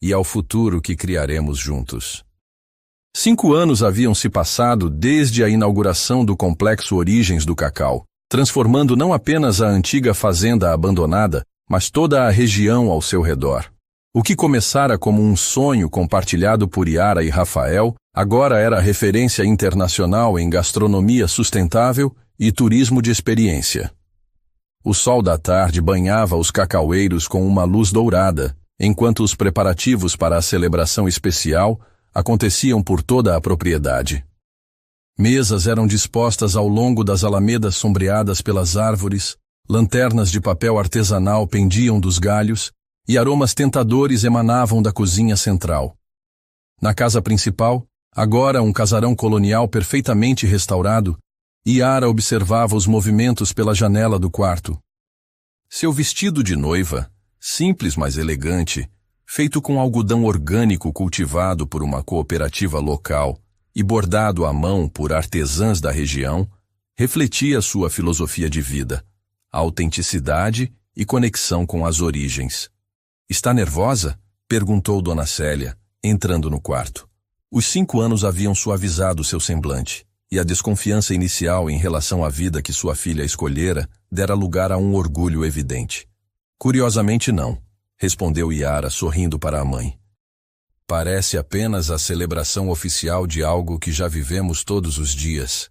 "e ao futuro que criaremos juntos." 5 anos haviam se passado desde a inauguração do complexo Origens do Cacau, transformando não apenas a antiga fazenda abandonada, mas toda a região ao seu redor. O que começara como um sonho compartilhado por Yara e Rafael, agora era referência internacional em gastronomia sustentável e turismo de experiência. O sol da tarde banhava os cacaueiros com uma luz dourada, enquanto os preparativos para a celebração especial aconteciam por toda a propriedade. Mesas eram dispostas ao longo das alamedas sombreadas pelas árvores, lanternas de papel artesanal pendiam dos galhos e aromas tentadores emanavam da cozinha central. Na casa principal, agora um casarão colonial perfeitamente restaurado, Yara observava os movimentos pela janela do quarto. Seu vestido de noiva, simples mas elegante, feito com algodão orgânico cultivado por uma cooperativa local e bordado à mão por artesãs da região, refletia sua filosofia de vida, autenticidade e conexão com as origens. "Está nervosa?" perguntou Dona Célia, entrando no quarto. Os 5 anos haviam suavizado seu semblante, e a desconfiança inicial em relação à vida que sua filha escolhera dera lugar a um orgulho evidente. "Curiosamente não", respondeu Yara, sorrindo para a mãe. "Parece apenas a celebração oficial de algo que já vivemos todos os dias."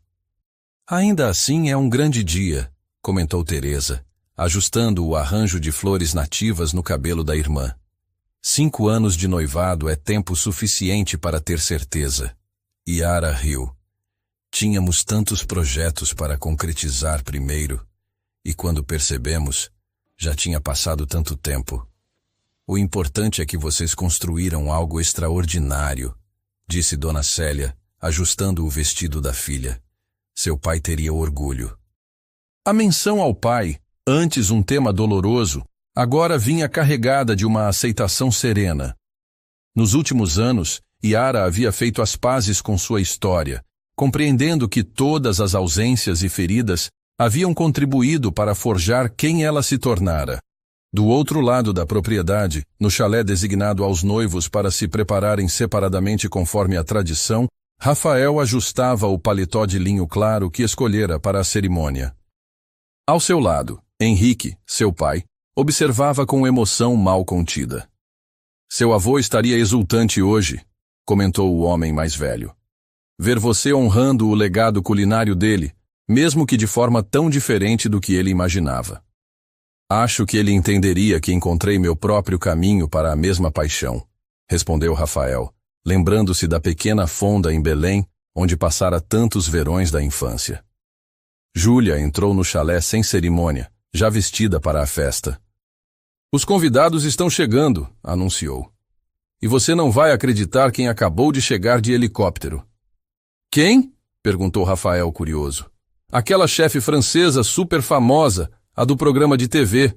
"Ainda assim é um grande dia", comentou Teresa, ajustando o arranjo de flores nativas no cabelo da irmã. 5 anos de noivado é tempo suficiente para ter certeza. Yara riu. "Tínhamos tantos projetos para concretizar primeiro, e quando percebemos, já tinha passado tanto tempo. O importante é que vocês construíram algo extraordinário", disse Dona Célia, ajustando o vestido da filha. "Seu pai teria orgulho." A menção ao pai, antes um tema doloroso, agora vinha carregada de uma aceitação serena. Nos últimos anos, Yara havia feito as pazes com sua história, compreendendo que todas as ausências e feridas haviam contribuído para forjar quem ela se tornara. Do outro lado da propriedade, no chalé designado aos noivos para se prepararem separadamente conforme a tradição, Rafael ajustava o paletó de linho claro que escolhera para a cerimônia. Ao seu lado, Henrique, seu pai, observava com emoção mal contida. "Seu avô estaria exultante hoje", comentou o homem mais velho. "Ver você honrando o legado culinário dele, mesmo que de forma tão diferente do que ele imaginava. Acho que ele entenderia que encontrei meu próprio caminho para a mesma paixão", respondeu Rafael, lembrando-se da pequena fonda em Belém, onde passara tantos verões da infância. Júlia entrou no chalé sem cerimônia, já vestida para a festa. Os convidados estão chegando, anunciou. E você não vai acreditar quem acabou de chegar de helicóptero. Quem? Perguntou Rafael curioso. Aquela chefe francesa super famosa, a do programa de TV.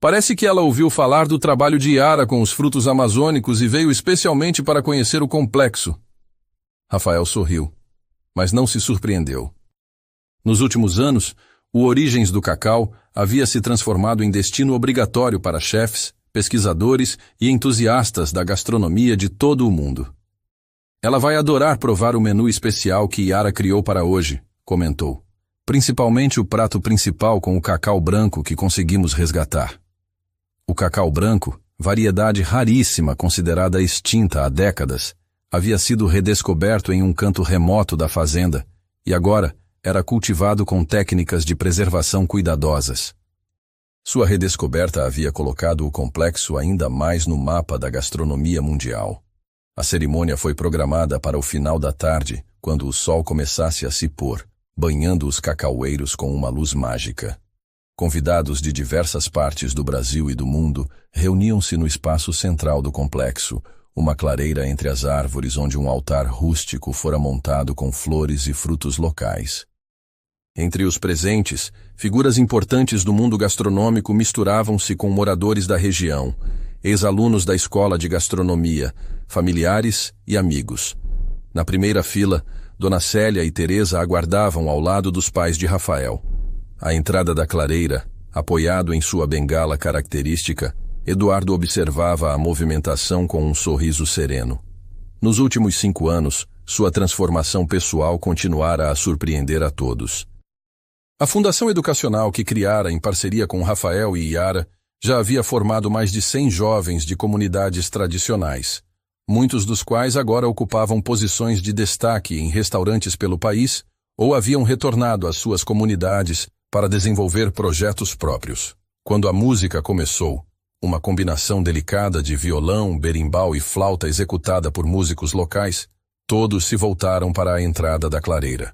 Parece que ela ouviu falar do trabalho de Yara com os frutos amazônicos e veio especialmente para conhecer o complexo. Rafael sorriu, mas não se surpreendeu. Nos últimos anos, o Origens do Cacau havia se transformado em destino obrigatório para chefes, pesquisadores e entusiastas da gastronomia de todo o mundo. Ela vai adorar provar o menu especial que Yara criou para hoje, comentou. Principalmente o prato principal com o cacau branco que conseguimos resgatar. O cacau branco, variedade raríssima considerada extinta há décadas, havia sido redescoberto em um canto remoto da fazenda e agora era cultivado com técnicas de preservação cuidadosas. Sua redescoberta havia colocado o complexo ainda mais no mapa da gastronomia mundial. A cerimônia foi programada para o final da tarde, quando o sol começasse a se pôr, banhando os cacaueiros com uma luz mágica. Convidados de diversas partes do Brasil e do mundo reuniam-se no espaço central do complexo, uma clareira entre as árvores onde um altar rústico fora montado com flores e frutos locais. Entre os presentes, figuras importantes do mundo gastronômico misturavam-se com moradores da região, ex-alunos da escola de gastronomia, familiares e amigos. Na primeira fila, Dona Célia e Teresa aguardavam ao lado dos pais de Rafael. À entrada da clareira, apoiado em sua bengala característica, Eduardo observava a movimentação com um sorriso sereno. Nos últimos 5 anos, sua transformação pessoal continuara a surpreender a todos. A fundação educacional que criara em parceria com Rafael e Yara já havia formado mais de 100 jovens de comunidades tradicionais, muitos dos quais agora ocupavam posições de destaque em restaurantes pelo país ou haviam retornado às suas comunidades para desenvolver projetos próprios. Quando a música começou, uma combinação delicada de violão, berimbau e flauta executada por músicos locais, todos se voltaram para a entrada da clareira.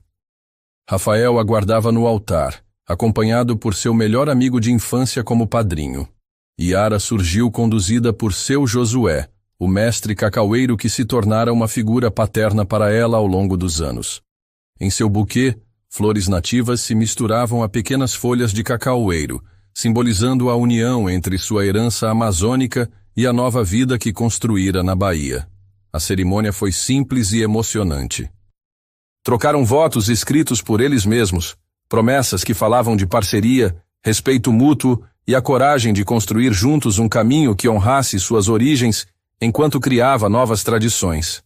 Rafael aguardava no altar, acompanhado por seu melhor amigo de infância como padrinho. Yara surgiu conduzida por seu Josué, o mestre cacaueiro que se tornara uma figura paterna para ela ao longo dos anos. Em seu buquê, flores nativas se misturavam a pequenas folhas de cacaueiro, simbolizando a união entre sua herança amazônica e a nova vida que construíra na Bahia. A cerimônia foi simples e emocionante. Trocaram votos escritos por eles mesmos, promessas que falavam de parceria, respeito mútuo e a coragem de construir juntos um caminho que honrasse suas origens enquanto criava novas tradições.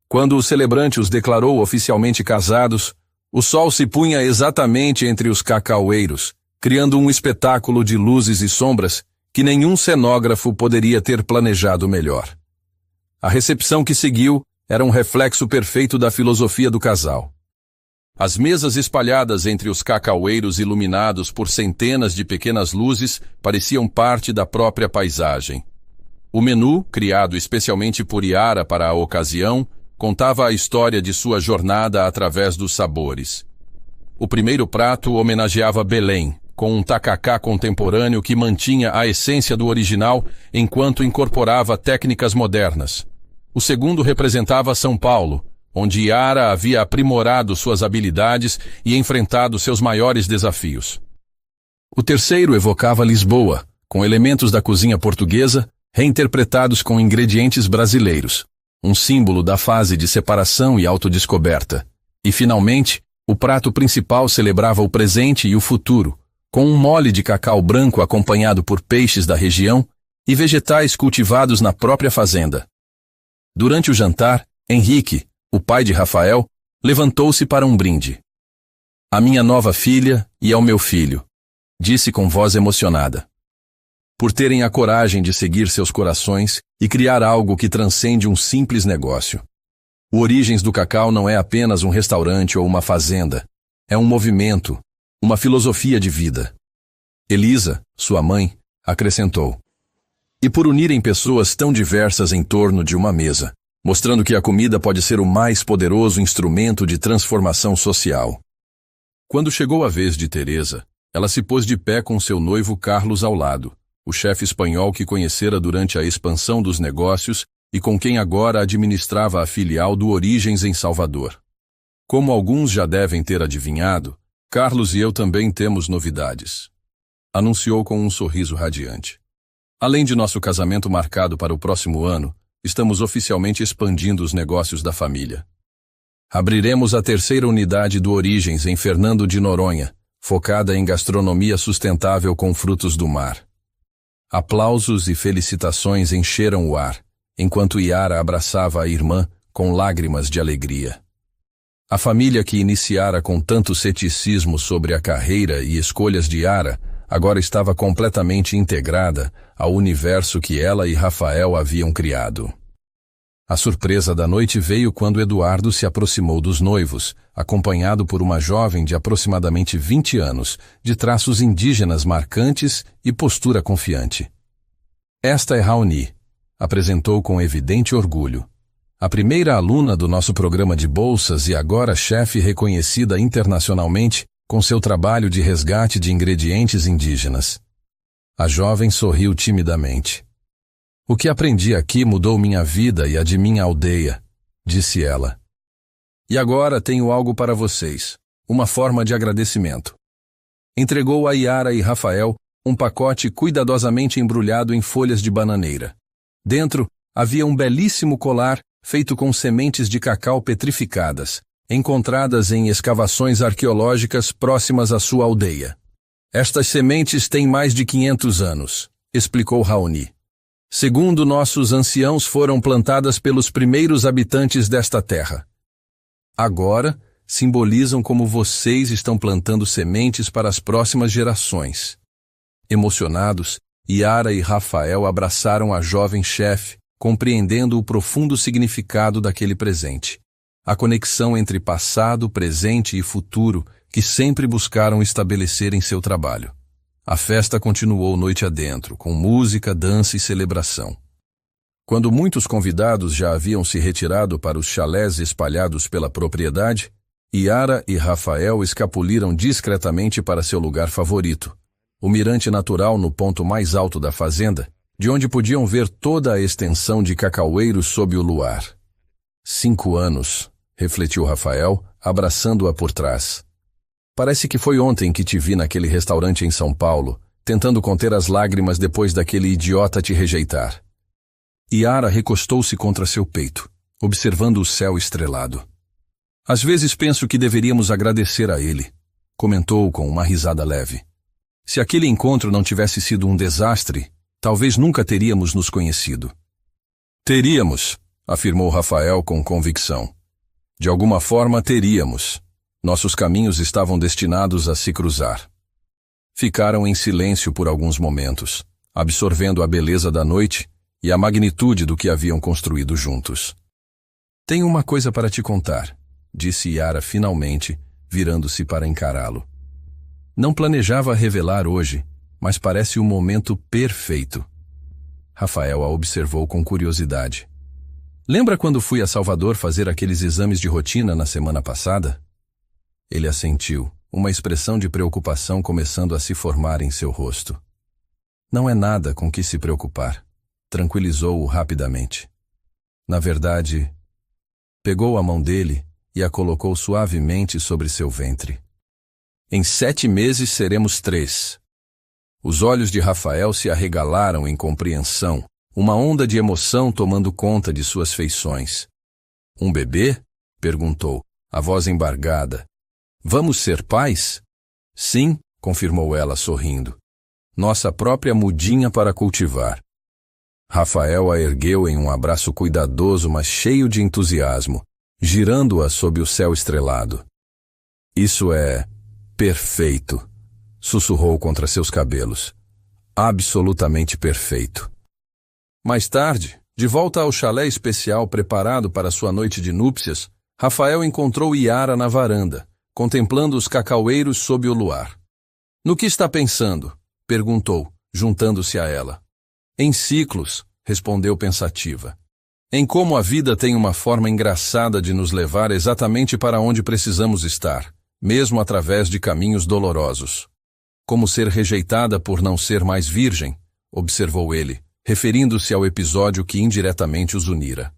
Quando o celebrante os declarou oficialmente casados, o sol se punha exatamente entre os cacaueiros, criando um espetáculo de luzes e sombras que nenhum cenógrafo poderia ter planejado melhor. A recepção que seguiu era um reflexo perfeito da filosofia do casal. As mesas espalhadas entre os cacaueiros iluminados por centenas de pequenas luzes pareciam parte da própria paisagem. O menu, criado especialmente por Yara para a ocasião, contava a história de sua jornada através dos sabores. O primeiro prato homenageava Belém, com um tacacá contemporâneo que mantinha a essência do original enquanto incorporava técnicas modernas. O segundo representava São Paulo, onde Yara havia aprimorado suas habilidades e enfrentado seus maiores desafios. O terceiro evocava Lisboa, com elementos da cozinha portuguesa, reinterpretados com ingredientes brasileiros, um símbolo da fase de separação e autodescoberta. E, finalmente, o prato principal celebrava o presente e o futuro, com um mole de cacau branco acompanhado por peixes da região e vegetais cultivados na própria fazenda. Durante o jantar, Henrique, o pai de Rafael, levantou-se para um brinde. "À minha nova filha e ao meu filho", disse com voz emocionada. "Por terem a coragem de seguir seus corações e criar algo que transcende um simples negócio. O Origens do Cacau não é apenas um restaurante ou uma fazenda. É um movimento, uma filosofia de vida." Elisa, sua mãe, acrescentou. "E por unirem pessoas tão diversas em torno de uma mesa, mostrando que a comida pode ser o mais poderoso instrumento de transformação social." Quando chegou a vez de Teresa, ela se pôs de pé com seu noivo Carlos ao lado, o chefe espanhol que conhecera durante a expansão dos negócios e com quem agora administrava a filial do Origens em Salvador. Como alguns já devem ter adivinhado, Carlos e eu também temos novidades, anunciou com um sorriso radiante. Além de nosso casamento marcado para o próximo ano, estamos oficialmente expandindo os negócios da família. Abriremos a terceira unidade do Origens em Fernando de Noronha, focada em gastronomia sustentável com frutos do mar. Aplausos e felicitações encheram o ar, enquanto Yara abraçava a irmã com lágrimas de alegria. A família que iniciara com tanto ceticismo sobre a carreira e escolhas de Yara agora estava completamente integrada ao universo que ela e Rafael haviam criado. A surpresa da noite veio quando Eduardo se aproximou dos noivos, acompanhado por uma jovem de aproximadamente 20 anos, de traços indígenas marcantes e postura confiante. Esta é Raoni, apresentou com evidente orgulho. A primeira aluna do nosso programa de bolsas e agora chefe reconhecida internacionalmente com seu trabalho de resgate de ingredientes indígenas. A jovem sorriu timidamente. O que aprendi aqui mudou minha vida e a de minha aldeia, disse ela. E agora tenho algo para vocês, uma forma de agradecimento. Entregou a Yara e Rafael um pacote cuidadosamente embrulhado em folhas de bananeira. Dentro havia um belíssimo colar feito com sementes de cacau petrificadas, encontradas em escavações arqueológicas próximas à sua aldeia. Estas sementes têm mais de 500 anos, explicou Raoni. Segundo nossos anciãos, foram plantadas pelos primeiros habitantes desta terra. Agora, simbolizam como vocês estão plantando sementes para as próximas gerações. Emocionados, Yara e Rafael abraçaram a jovem chefe, compreendendo o profundo significado daquele presente. A conexão entre passado, presente e futuro que sempre buscaram estabelecer em seu trabalho. A festa continuou noite adentro, com música, dança e celebração. Quando muitos convidados já haviam se retirado para os chalés espalhados pela propriedade, Yara e Rafael escapuliram discretamente para seu lugar favorito, o mirante natural no ponto mais alto da fazenda, de onde podiam ver toda a extensão de cacaueiros sob o luar. 5 anos, refletiu Rafael, abraçando-a por trás. Parece que foi ontem que te vi naquele restaurante em São Paulo, tentando conter as lágrimas depois daquele idiota te rejeitar. Yara recostou-se contra seu peito, observando o céu estrelado. Às vezes penso que deveríamos agradecer a ele, comentou com uma risada leve. Se aquele encontro não tivesse sido um desastre, talvez nunca teríamos nos conhecido. Teríamos, afirmou Rafael com convicção. De alguma forma teríamos. Nossos caminhos estavam destinados a se cruzar. Ficaram em silêncio por alguns momentos, absorvendo a beleza da noite e a magnitude do que haviam construído juntos. Tenho uma coisa para te contar, disse Yara finalmente, virando-se para encará-lo. Não planejava revelar hoje, mas parece o momento perfeito. Rafael a observou com curiosidade. Lembra quando fui a Salvador fazer aqueles exames de rotina na semana passada? Ele assentiu, uma expressão de preocupação começando a se formar em seu rosto. Não é nada com que se preocupar, tranquilizou-o rapidamente. Na verdade, pegou a mão dele e a colocou suavemente sobre seu ventre. Em 7 meses seremos 3. Os olhos de Rafael se arregalaram em compreensão, uma onda de emoção tomando conta de suas feições. Um bebê? Perguntou, a voz embargada. Vamos ser pais? Sim, confirmou ela sorrindo. Nossa própria mudinha para cultivar. Rafael a ergueu em um abraço cuidadoso, mas cheio de entusiasmo, girando-a sob o céu estrelado. Isso é perfeito, sussurrou contra seus cabelos. Absolutamente perfeito. Mais tarde, de volta ao chalé especial preparado para sua noite de núpcias, Rafael encontrou Yara na varanda, contemplando os cacaueiros sob o luar. No que está pensando? Perguntou, juntando-se a ela. Em ciclos, respondeu pensativa. Em como a vida tem uma forma engraçada de nos levar exatamente para onde precisamos estar, mesmo através de caminhos dolorosos. Como ser rejeitada por não ser mais virgem, observou ele, referindo-se ao episódio que indiretamente os unira.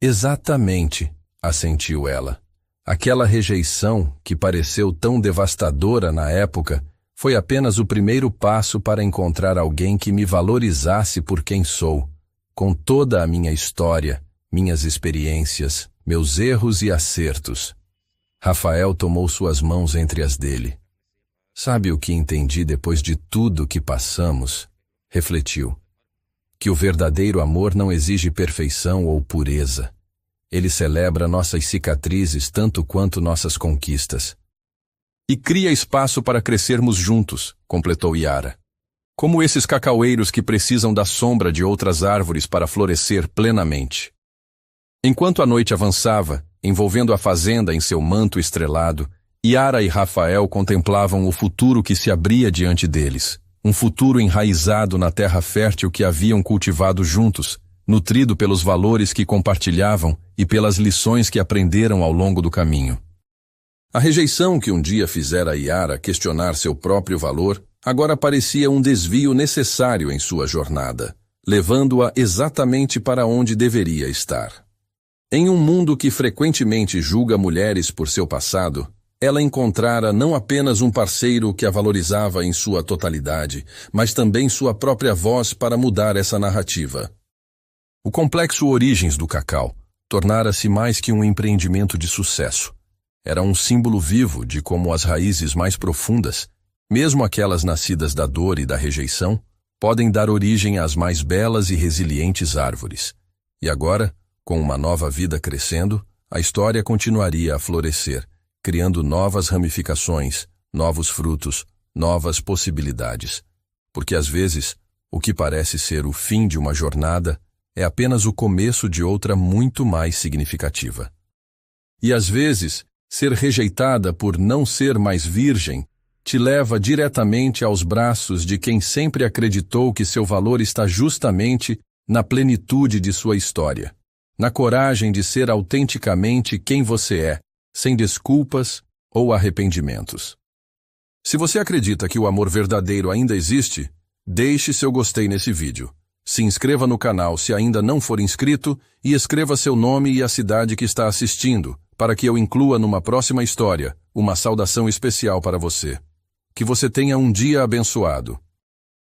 Exatamente, assentiu ela. Aquela rejeição, que pareceu tão devastadora na época, foi apenas o primeiro passo para encontrar alguém que me valorizasse por quem sou, com toda a minha história, minhas experiências, meus erros e acertos. Rafael tomou suas mãos entre as dele. Sabe o que entendi depois de tudo que passamos? Refletiu. Que o verdadeiro amor não exige perfeição ou pureza. Ele celebra nossas cicatrizes tanto quanto nossas conquistas. E cria espaço para crescermos juntos, completou Yara. Como esses cacaueiros que precisam da sombra de outras árvores para florescer plenamente. Enquanto a noite avançava, envolvendo a fazenda em seu manto estrelado, Yara e Rafael contemplavam o futuro que se abria diante deles. Um futuro enraizado na terra fértil que haviam cultivado juntos, nutrido pelos valores que compartilhavam e pelas lições que aprenderam ao longo do caminho. A rejeição que um dia fizera Yara questionar seu próprio valor, agora parecia um desvio necessário em sua jornada, levando-a exatamente para onde deveria estar. Em um mundo que frequentemente julga mulheres por seu passado, ela encontrara não apenas um parceiro que a valorizava em sua totalidade, mas também sua própria voz para mudar essa narrativa. O complexo Origens do Cacau tornara-se mais que um empreendimento de sucesso. Era um símbolo vivo de como as raízes mais profundas, mesmo aquelas nascidas da dor e da rejeição, podem dar origem às mais belas e resilientes árvores. E agora, com uma nova vida crescendo, a história continuaria a florescer, criando novas ramificações, novos frutos, novas possibilidades. Porque às vezes, o que parece ser o fim de uma jornada é apenas o começo de outra muito mais significativa. E às vezes, ser rejeitada por não ser mais virgem te leva diretamente aos braços de quem sempre acreditou que seu valor está justamente na plenitude de sua história, na coragem de ser autenticamente quem você é, sem desculpas ou arrependimentos. Se você acredita que o amor verdadeiro ainda existe, deixe seu gostei nesse vídeo. Se inscreva no canal se ainda não for inscrito e escreva seu nome e a cidade que está assistindo, para que eu inclua numa próxima história uma saudação especial para você. Que você tenha um dia abençoado.